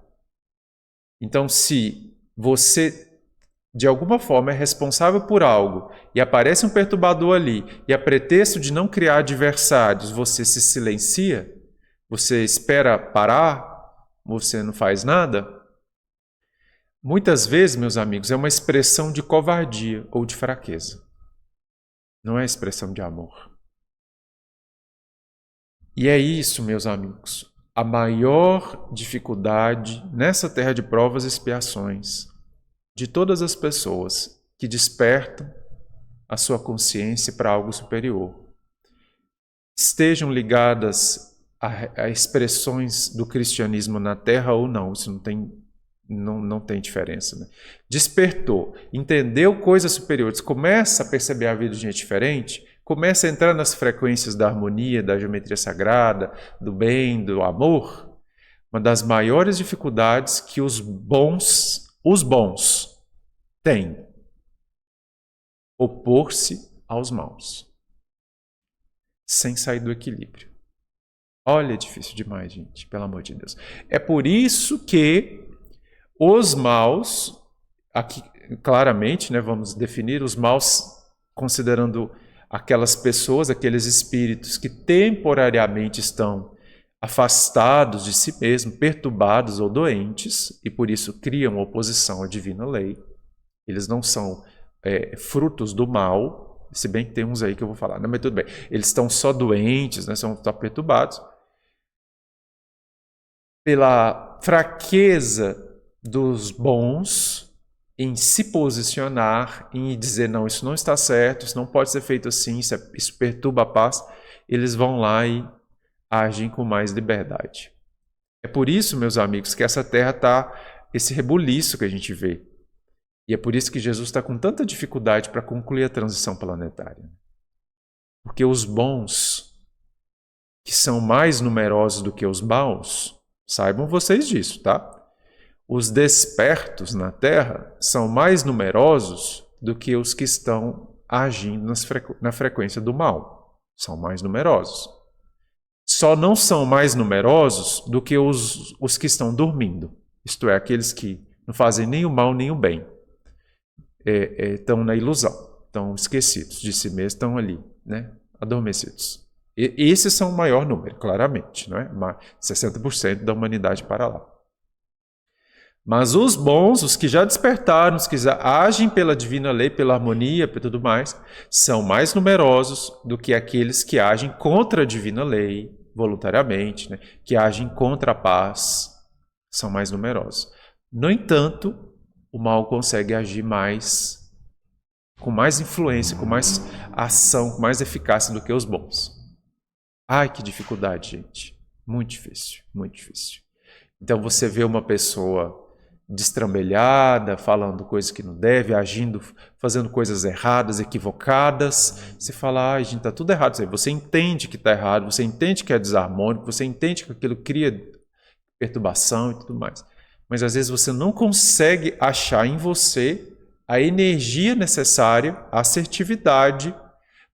Então, se você, de alguma forma, é responsável por algo e aparece um perturbador ali, e a pretexto de não criar adversários, você se silencia, você espera parar, você não faz nada, muitas vezes, meus amigos, é uma expressão de covardia ou de fraqueza. Não é expressão de amor. E é isso, meus amigos. A maior dificuldade nessa terra de provas e expiações de todas as pessoas que despertam a sua consciência para algo superior, estejam ligadas a expressões do cristianismo na terra ou não, isso não tem diferença, né? Despertou, entendeu coisas superiores, começa a perceber a vida de gente diferente, começa a entrar nas frequências da harmonia, da geometria sagrada, do bem, do amor. Uma das maiores dificuldades que os bons têm: opor-se aos maus, sem sair do equilíbrio. Olha, é difícil demais, gente, pelo amor de Deus. É por isso que os maus, aqui claramente, né, vamos definir os maus considerando aquelas pessoas, aqueles espíritos que temporariamente estão afastados de si mesmos, perturbados ou doentes, e por isso criam oposição à divina lei. Eles não são frutos do mal, se bem que tem uns aí que eu vou falar, não, mas tudo bem. Eles estão só doentes, né, são perturbados pela fraqueza dos bons em se posicionar, em dizer: não, isso não está certo, isso não pode ser feito assim, isso perturba a paz. Eles vão lá e agem com mais liberdade. É por isso, meus amigos, que essa terra está esse rebuliço que a gente vê. E é por isso que Jesus está com tanta dificuldade para concluir a transição planetária. Porque os bons, que são mais numerosos do que os maus, saibam vocês disso, tá? Os despertos na Terra são mais numerosos do que os que estão agindo na frequência do mal. São mais numerosos. Só não são mais numerosos do que os que estão dormindo. Isto é, aqueles que não fazem nem o mal nem o bem. Estão na ilusão, estão esquecidos de si mesmos, estão ali, né, adormecidos. Esses são o maior número, claramente, não é? 60% da humanidade para lá. Mas os bons, os que já despertaram, os que já agem pela divina lei, pela harmonia, por tudo mais, são mais numerosos do que aqueles que agem contra a divina lei, voluntariamente, né? Que agem contra a paz, são mais numerosos. No entanto, o mal consegue agir mais, com mais influência, com mais ação, com mais eficácia do que os bons. Ai, que dificuldade, gente. Muito difícil, muito difícil. Então você vê uma pessoa destrambelhada, falando coisas que não deve, agindo, fazendo coisas erradas, equivocadas. Você fala, ai, gente, tá tudo errado. Você entende que está errado, você entende que é desarmônico, você entende que aquilo cria perturbação e tudo mais. Mas às vezes você não consegue achar em você a energia necessária, a assertividade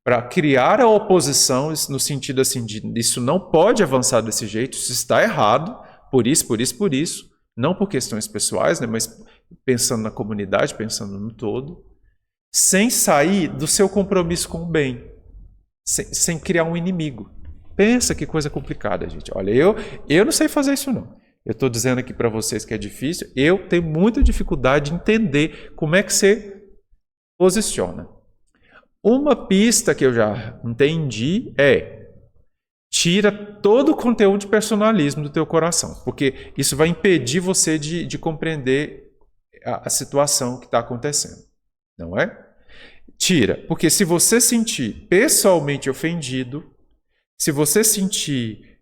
para criar a oposição, no sentido assim de isso não pode avançar desse jeito, isso está errado, por isso, por isso, por isso. Não por questões pessoais, né, mas pensando na comunidade, pensando no todo, sem sair do seu compromisso com o bem, sem criar um inimigo. Pensa que coisa complicada, gente. Olha, eu não sei fazer isso não. Eu estou dizendo aqui para vocês que é difícil. Eu tenho muita dificuldade de entender como é que você posiciona. Uma pista que eu já entendi é: tira todo o conteúdo de personalismo do teu coração, porque isso vai impedir você de compreender a situação que está acontecendo, não é? Tira, porque se você sentir pessoalmente ofendido, se você sentir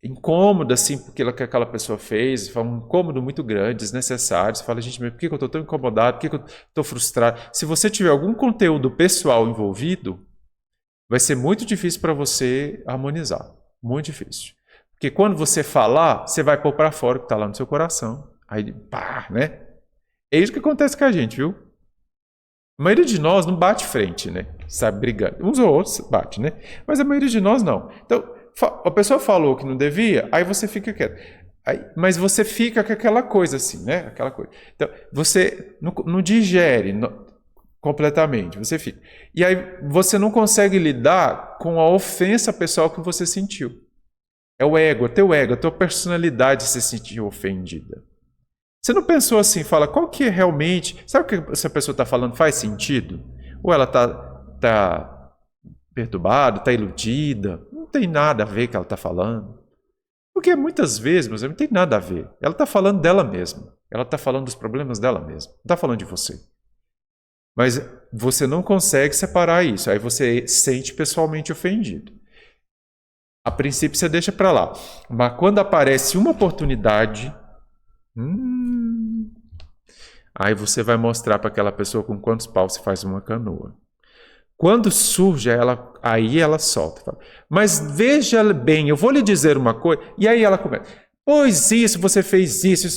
incômodo assim, porque aquela pessoa fez, foi um incômodo muito grande, desnecessário, você fala, gente, mas por que eu estou tão incomodado, por que eu estou frustrado? Se você tiver algum conteúdo pessoal envolvido, vai ser muito difícil para você harmonizar. Muito difícil. Porque quando você falar, você vai pôr para fora o que está lá no seu coração. Aí, pá, né? É isso que acontece com a gente, viu? A maioria de nós não bate frente, né? Sabe, brigando. Uns ou outros bate, né? Mas a maioria de nós não. Então, a pessoa falou que não devia, aí você fica quieto. Mas você fica com aquela coisa assim, né? Aquela coisa. Então, você não digere completamente, você fica. E aí você não consegue lidar com a ofensa pessoal que você sentiu. É o ego, teu ego, a tua personalidade se sentiu ofendida. Você não pensou assim, fala, qual que é realmente... Sabe o que essa pessoa está falando faz sentido? Ou ela está perturbada, está iludida? Não tem nada a ver com o que ela está falando. Porque muitas vezes, mas não tem nada a ver. Ela está falando dela mesma. Ela está falando dos problemas dela mesma. Não está falando de você. Mas você não consegue separar isso. Aí você sente pessoalmente ofendido. A princípio você deixa para lá. Mas quando aparece uma oportunidade... Aí você vai mostrar para aquela pessoa com quantos paus se faz uma canoa. Quando surge, aí ela solta. Fala, mas veja bem, eu vou lhe dizer uma coisa. E aí ela começa. Pois isso, você fez isso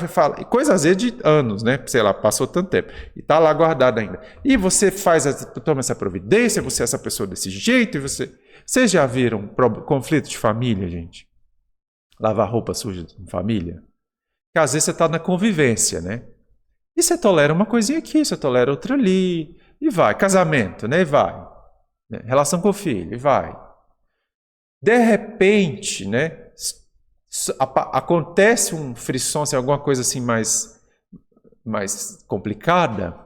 fala. E coisa às vezes de anos, né? Sei lá, passou tanto tempo. E está lá guardado ainda. E você toma essa providência, você é essa pessoa desse jeito, e você... Vocês já viram conflito de família, gente? Lavar roupa suja em família? Que às vezes você está na convivência, né? E você tolera uma coisinha aqui, você tolera outra ali, e vai. Casamento, né? E vai. Relação com o filho, e vai. De repente, né? Acontece um frisson, assim, alguma coisa assim mais complicada,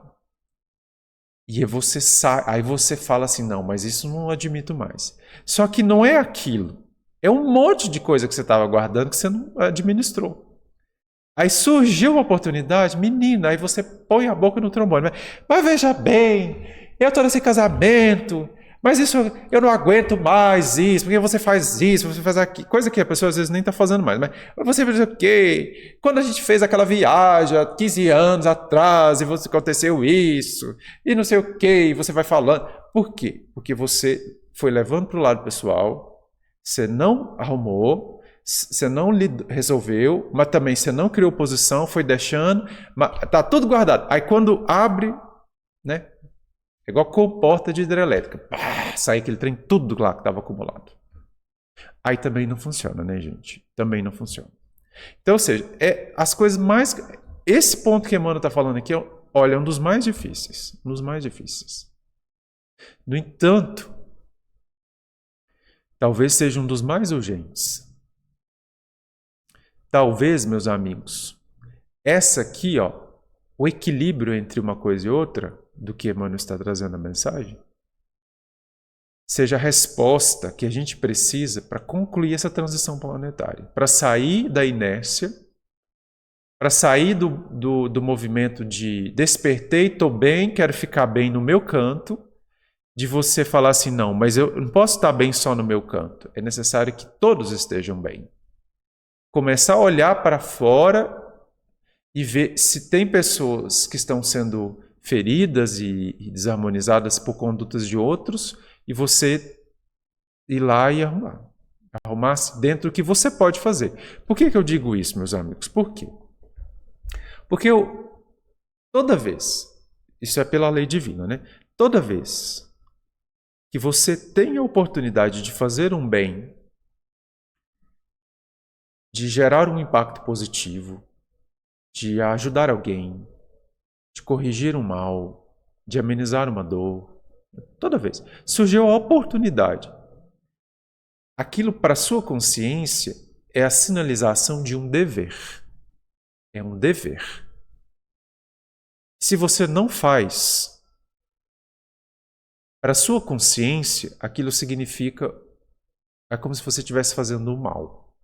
e aí você fala assim, não, mas isso não admito mais. Só que não é aquilo. É um monte de coisa que você estava guardando que você não administrou. Aí surgiu uma oportunidade, menina, aí você põe a boca no trombone. Mas veja bem, eu estou nesse casamento, mas isso eu não aguento mais isso, porque você faz isso, você faz aquilo. Coisa que a pessoa às vezes nem está fazendo mais. Mas você fez o quê? Quando a gente fez aquela viagem há 15 anos atrás, e aconteceu isso, e não sei o quê, e você vai falando. Por quê? Porque você foi levando para o lado pessoal, você não arrumou, você não resolveu, mas também você não criou posição, foi deixando, mas tá tudo guardado. Aí quando abre, né? É igual comporta de hidrelétrica. Pá, sai aquele trem tudo lá que estava acumulado. Aí também não funciona, né, gente? Também não funciona. Então, ou seja, as coisas mais... Esse ponto que Emmanuel está falando aqui, olha, é um dos mais difíceis. Um dos mais difíceis. No entanto, talvez seja um dos mais urgentes. Talvez, meus amigos, essa aqui, ó, o equilíbrio entre uma coisa e outra, do que Emmanuel está trazendo a mensagem, seja a resposta que a gente precisa para concluir essa transição planetária, para sair da inércia para sair do movimento de despertei, estou bem, quero ficar bem no meu canto, de você falar assim, não, mas eu não posso estar bem só no meu canto. É necessário que todos estejam bem. Começar a olhar para fora e ver se tem pessoas que estão sendo feridas e desarmonizadas por condutas de outros, e você ir lá e arrumar dentro do que você pode fazer. Por que eu digo isso, meus amigos? Por quê? Porque toda vez, isso é pela lei divina, né? Toda vez que você tem a oportunidade de fazer um bem, de gerar um impacto positivo, de ajudar alguém, de corrigir um mal, de amenizar uma dor, toda vez surgiu a oportunidade. Aquilo para a sua consciência é a sinalização de um dever. É um dever. Se você não faz, para a sua consciência, aquilo significa, é como se você estivesse fazendo o mal.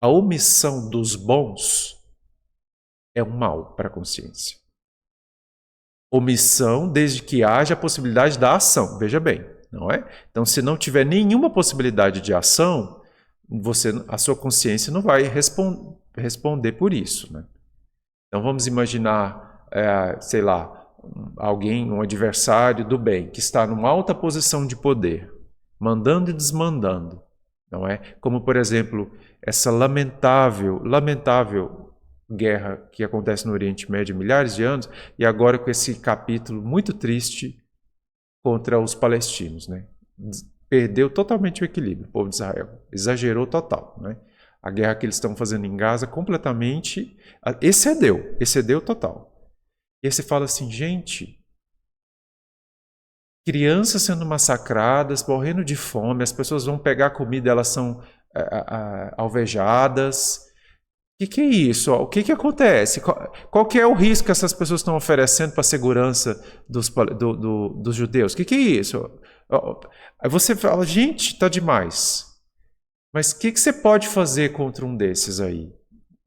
A omissão dos bons é um mal para a consciência. Omissão desde que haja a possibilidade da ação, veja bem, não é? Então, se não tiver nenhuma possibilidade de ação, a sua consciência não vai responder por isso, né? Então, vamos imaginar, sei lá, alguém, um adversário do bem, que está numa alta posição de poder, mandando e desmandando, não é? Como, por exemplo, essa lamentável guerra que acontece no Oriente Médio há milhares de anos, e agora com esse capítulo muito triste contra os palestinos, né? Perdeu totalmente o equilíbrio, o povo de Israel. Exagerou total, né? A guerra que eles estão fazendo em Gaza completamente excedeu total. E aí você fala assim, gente, crianças sendo massacradas, morrendo de fome, as pessoas vão pegar comida, elas são alvejadas. O que é isso? O que acontece? Qual que é o risco que essas pessoas estão oferecendo para a segurança dos judeus? O que é isso? Aí você fala, gente, está demais. Mas o que você pode fazer contra um desses aí?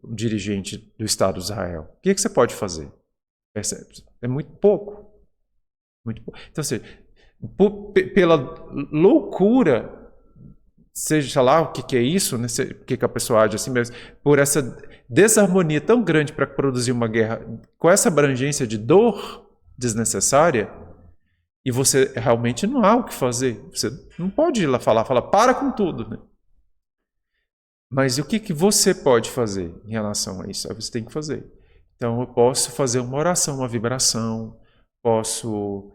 Um dirigente do Estado de Israel? O que você pode fazer? Percebe? É muito pouco. Muito pouco. Então, assim, pela loucura, seja lá o que é isso, né? Por que a pessoa age assim mesmo, por essa desarmonia tão grande para produzir uma guerra com essa abrangência de dor desnecessária, e você realmente não há o que fazer. Você não pode ir lá falar para com tudo, né? Mas o que você pode fazer em relação a isso? Aí você tem que fazer. Então eu posso fazer uma oração, uma vibração, posso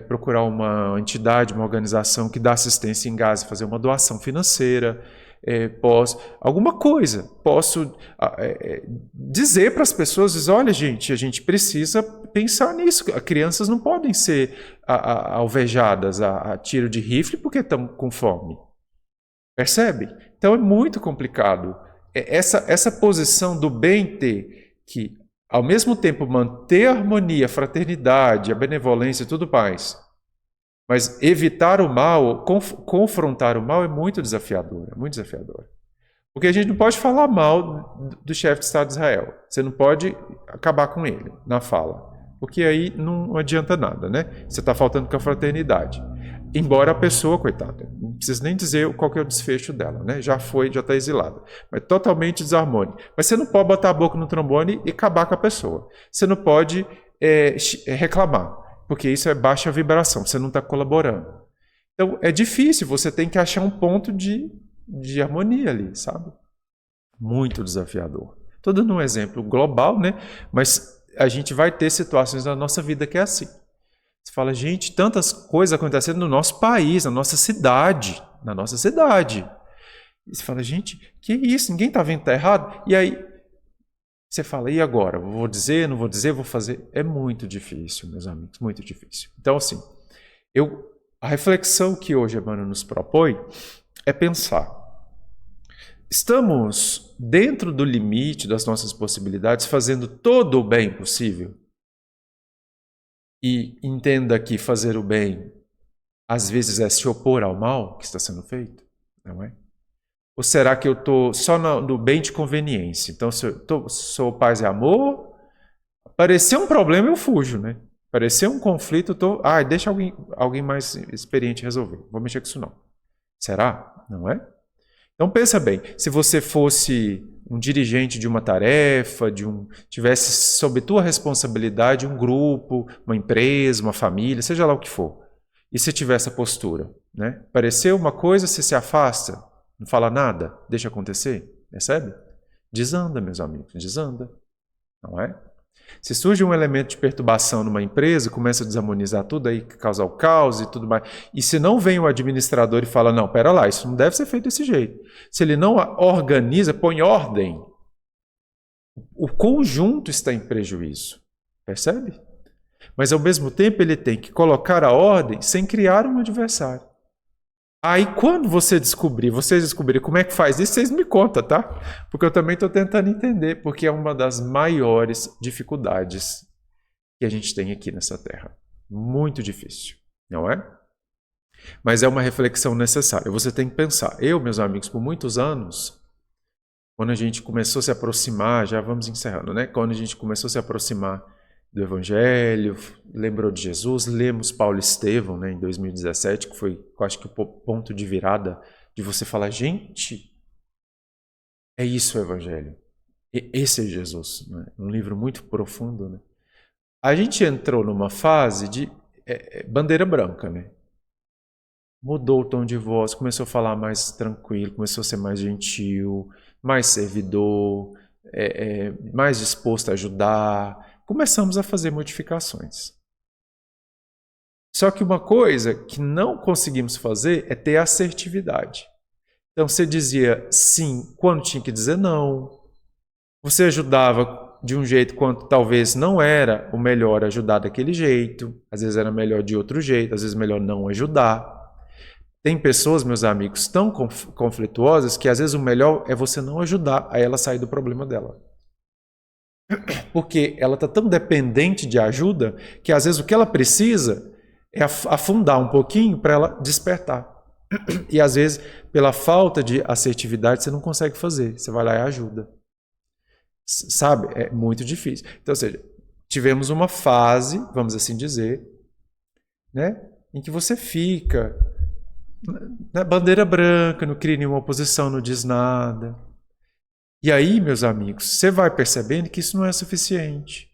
procurar uma entidade, uma organização que dá assistência em Gaza, fazer uma doação financeira, alguma coisa. Posso dizer para as pessoas, olha gente, a gente precisa pensar nisso. As crianças não podem ser alvejadas a tiro de rifle porque estão com fome. Percebe? Então é muito complicado. Essa posição do bem ter que, ao mesmo tempo, manter a harmonia, a fraternidade, a benevolência e tudo mais, mas evitar o mal, confrontar o mal é muito desafiador. É muito desafiador. Porque a gente não pode falar mal do chefe de Estado de Israel. Você não pode acabar com ele na fala. Porque aí não adianta nada, né? Você está faltando com a fraternidade. Embora a pessoa, coitada, não precisa nem dizer qual que é o desfecho dela, né? Já está exilada. Mas totalmente desarmônico. Mas você não pode botar a boca no trombone e acabar com a pessoa. Você não pode reclamar, porque isso é baixa vibração, você não está colaborando. Então é difícil, você tem que achar um ponto de harmonia ali, sabe? Muito desafiador. Estou dando um exemplo global, né? Mas a gente vai ter situações na nossa vida que é assim. Você fala, gente, tantas coisas acontecendo no nosso país, na nossa cidade. E você fala, gente, que isso? Ninguém está vendo que está errado? E aí você fala, e agora? Vou dizer, não vou dizer, vou fazer? É muito difícil, meus amigos, muito difícil. Então, assim, a reflexão que hoje Emmanuel nos propõe é pensar. Estamos dentro do limite das nossas possibilidades, fazendo todo o bem possível? E entenda que fazer o bem, às vezes, é se opor ao mal que está sendo feito, não é? Ou será que eu estou só no bem de conveniência? Então, se eu sou paz e amor, aparecer um problema eu fujo, né? Aparecer um conflito, eu tô... deixa alguém mais experiente resolver. Não vou mexer com isso não. Será? Não é? Então pensa bem, se você fosse um dirigente de uma tarefa, tivesse sob tua responsabilidade um grupo, uma empresa, uma família, seja lá o que for, e você tiver essa postura, né? Apareceu uma coisa, você se afasta, não fala nada, deixa acontecer, percebe? Desanda, meus amigos, desanda, não é? Se surge um elemento de perturbação numa empresa, começa a desarmonizar tudo, aí causa o caos e tudo mais. E se não vem o administrador e fala, não, pera lá, isso não deve ser feito desse jeito. Se ele não organiza, põe ordem, o conjunto está em prejuízo. Percebe? Mas ao mesmo tempo ele tem que colocar a ordem sem criar um adversário. Aí quando vocês descobrirem como é que faz isso, vocês me contam, tá? Porque eu também estou tentando entender, porque é uma das maiores dificuldades que a gente tem aqui nessa terra. Muito difícil, não é? Mas é uma reflexão necessária. Você tem que pensar. Eu, meus amigos, por muitos anos, quando a gente começou a se aproximar, já vamos encerrando, né? Quando a gente começou a se aproximar do Evangelho, lembrou de Jesus, lemos Paulo e Estevão, né, em 2017, que foi, eu acho que, o ponto de virada de você falar, gente, é isso o Evangelho, esse é Jesus, né? Um livro muito profundo, né? A gente entrou numa fase de bandeira branca, né? Mudou o tom de voz, começou a falar mais tranquilo, começou a ser mais gentil, mais servidor, mais disposto a ajudar. Começamos a fazer modificações. Só que uma coisa que não conseguimos fazer é ter assertividade. Então você dizia sim quando tinha que dizer não. Você ajudava de um jeito quando talvez não era o melhor ajudar daquele jeito. Às vezes era melhor de outro jeito, às vezes melhor não ajudar. Tem pessoas, meus amigos, tão conflituosas que às vezes o melhor é você não ajudar a ela sair do problema dela. Porque ela está tão dependente de ajuda que às vezes o que ela precisa é afundar um pouquinho para ela despertar. E às vezes, pela falta de assertividade, você não consegue fazer. Você vai lá e ajuda. Sabe? É muito difícil. Então, ou seja, tivemos uma fase, vamos assim dizer, né, em que você fica na bandeira branca, não cria nenhuma oposição, não diz nada. E aí, meus amigos, você vai percebendo que isso não é suficiente.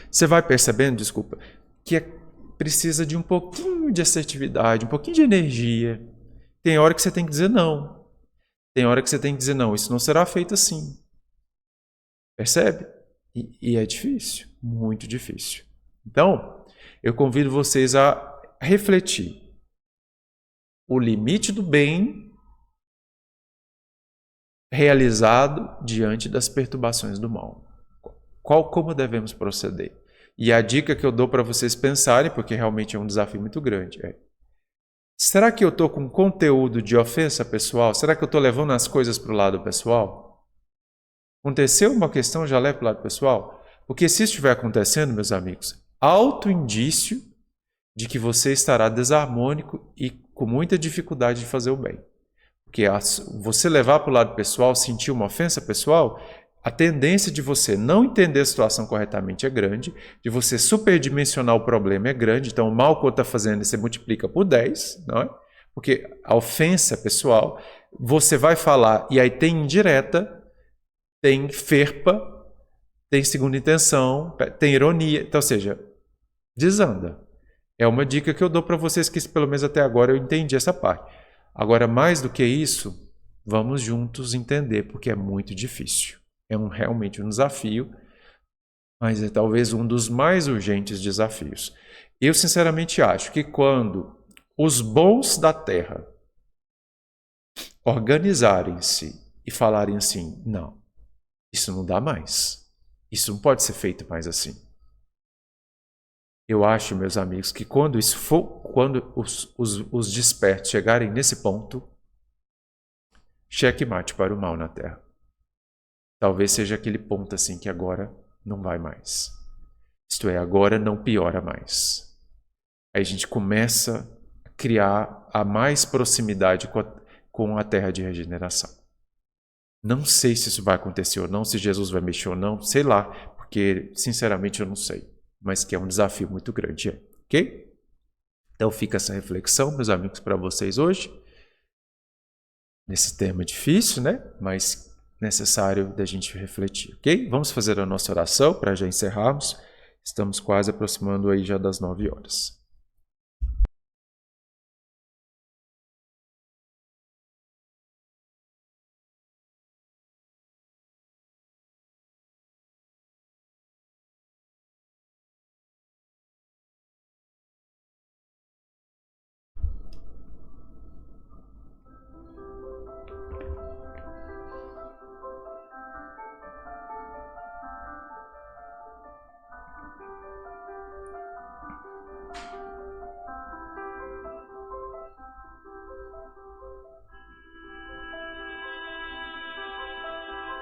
Você vai percebendo, desculpa, que precisa de um pouquinho de assertividade, um pouquinho de energia. Tem hora que você tem que dizer não. Tem hora que você tem que dizer não, isso não será feito assim. Percebe? E é difícil, muito difícil. Então, eu convido vocês a refletir. O limite do bem realizado diante das perturbações do mal. Como devemos proceder? E a dica que eu dou para vocês pensarem, porque realmente é um desafio muito grande, será que eu estou com conteúdo de ofensa pessoal? Será que eu estou levando as coisas para o lado pessoal? Aconteceu uma questão, já leva para o lado pessoal? Porque se isso estiver acontecendo, meus amigos, alto indício de que você estará desarmônico e com muita dificuldade de fazer o bem. Porque você levar para o lado pessoal, sentir uma ofensa pessoal, a tendência de você não entender a situação corretamente é grande, de você superdimensionar o problema é grande, então o mal que eu estou fazendo você multiplica por 10, não é? Porque a ofensa pessoal, você vai falar, e aí tem indireta, tem ferpa, tem segunda intenção, tem ironia, então, ou seja, desanda. É uma dica que eu dou para vocês que pelo menos até agora eu entendi essa parte. Agora, mais do que isso, vamos juntos entender, porque é muito difícil. É realmente um desafio, mas é talvez um dos mais urgentes desafios. Eu sinceramente acho que quando os bons da terra organizarem-se e falarem assim, não, isso não dá mais, isso não pode ser feito mais assim. Eu acho, meus amigos, que quando isso for, quando os despertos chegarem nesse ponto, checkmate para o mal na Terra. Talvez seja aquele ponto assim que agora não vai mais. Isto é, agora não piora mais. aí a gente começa a criar a mais proximidade com a terra de regeneração. Não sei se isso vai acontecer ou não, se Jesus vai mexer ou não, sei lá, porque sinceramente eu não sei, mas que é um desafio muito grande, ok? Então fica essa reflexão, meus amigos, para vocês hoje, nesse tema difícil, né? Mas necessário da gente refletir, ok? Vamos fazer a nossa oração para já encerrarmos. Estamos quase aproximando aí já das 9 horas.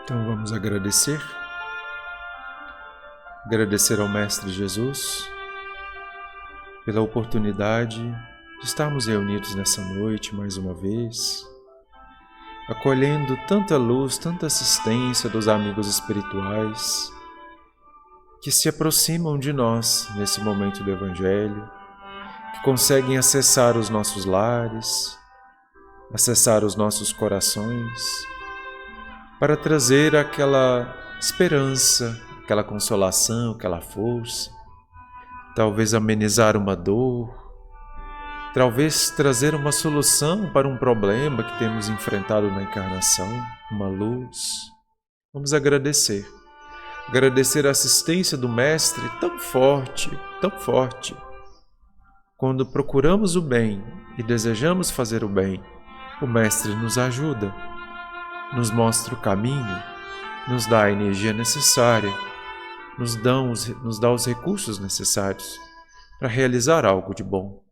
Então vamos agradecer ao Mestre Jesus pela oportunidade de estarmos reunidos nessa noite mais uma vez, acolhendo tanta luz, tanta assistência dos amigos espirituais que se aproximam de nós nesse momento do Evangelho, que conseguem acessar os nossos lares, acessar os nossos corações, para trazer aquela esperança, aquela consolação, aquela força, talvez amenizar uma dor, talvez trazer uma solução para um problema que temos enfrentado na encarnação, uma luz. Vamos agradecer a assistência do Mestre tão forte, tão forte. Quando procuramos o bem e desejamos fazer o bem, o Mestre nos ajuda, nos mostra o caminho, nos dá a energia necessária, nos dá os recursos necessários para realizar algo de bom.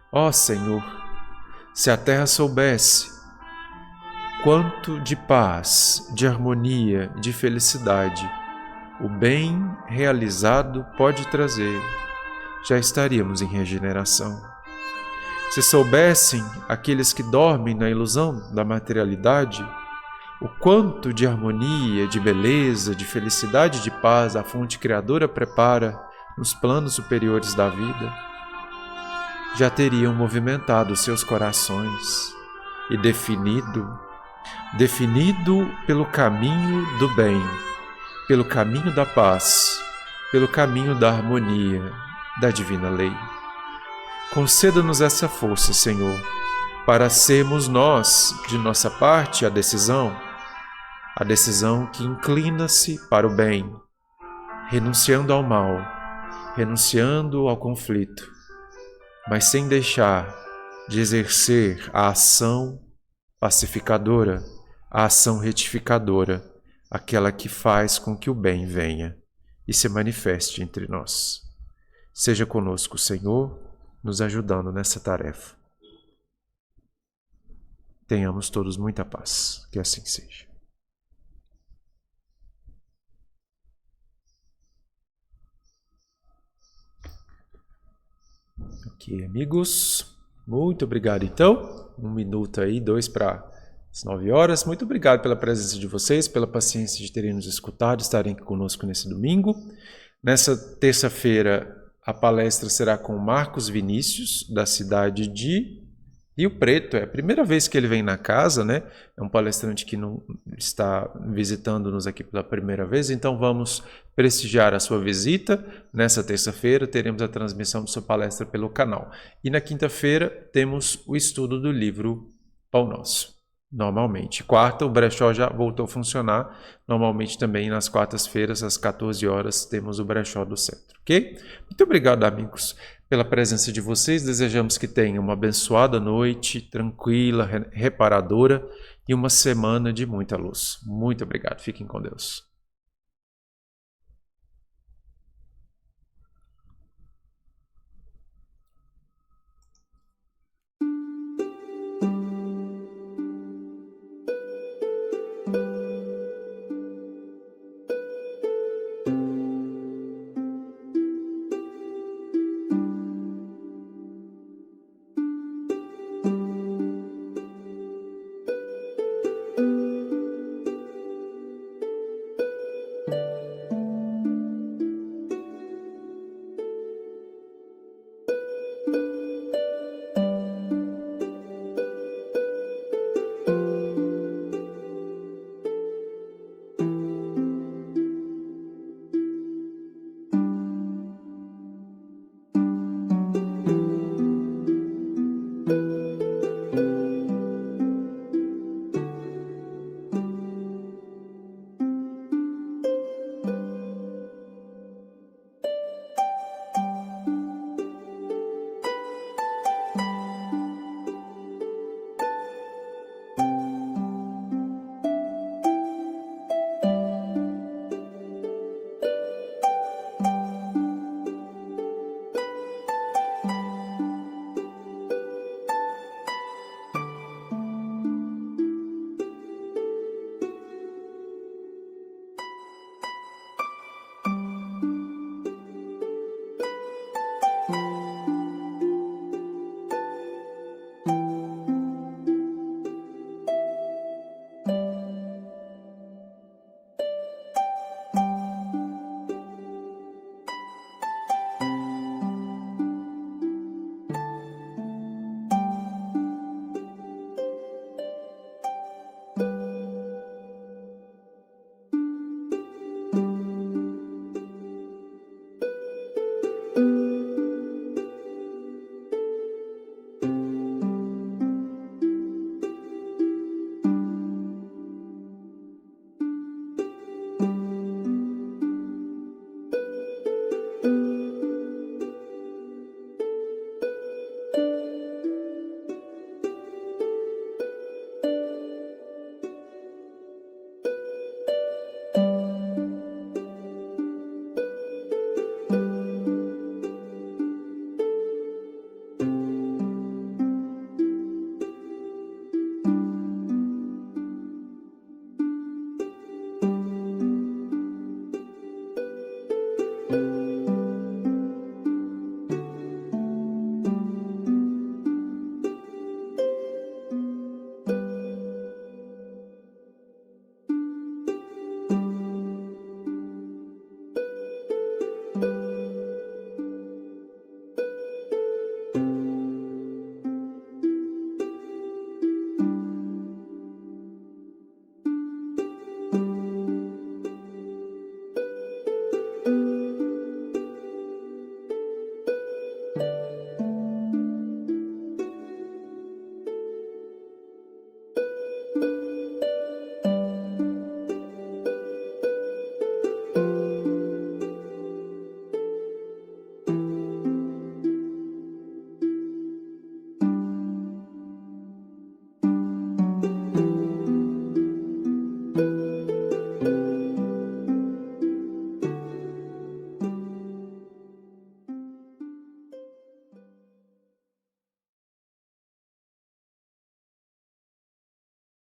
Ó Senhor, se a terra soubesse quanto de paz, de harmonia, de felicidade o bem realizado pode trazer, já estaríamos em regeneração. Se soubessem aqueles que dormem na ilusão da materialidade o quanto de harmonia, de beleza, de felicidade e de paz a fonte criadora prepara nos planos superiores da vida, já teriam movimentado seus corações e definido pelo caminho do bem, pelo caminho da paz, pelo caminho da harmonia, da divina lei. Conceda-nos essa força, Senhor, para sermos nós, de nossa parte, a decisão que inclina-se para o bem, renunciando ao mal, renunciando ao conflito, mas sem deixar de exercer a ação pacificadora, a ação retificadora, aquela que faz com que o bem venha e se manifeste entre nós. Seja conosco, Senhor, nos ajudando nessa tarefa. Tenhamos todos muita paz, que assim seja. Ok, amigos, muito obrigado então. 1 minuto aí, 2 para as 9 horas. Muito obrigado pela presença de vocês, pela paciência de terem nos escutado, estarem aqui conosco nesse domingo. Nessa terça-feira, a palestra será com Marcos Vinícius, da cidade de Rio Preto. É a primeira vez que ele vem na casa, né? É um palestrante que não está visitando-nos aqui pela primeira vez, então vamos prestigiar a sua visita. Nessa terça-feira teremos a transmissão de sua palestra pelo canal. E na quinta-feira temos o estudo do livro Pão Nosso. Normalmente. Quarta, o brechó já voltou a funcionar. Normalmente também nas quartas-feiras, às 14 horas, temos o brechó do centro, ok? Muito obrigado, amigos, pela presença de vocês. Desejamos que tenham uma abençoada noite, tranquila, reparadora e uma semana de muita luz. Muito obrigado. Fiquem com Deus. Música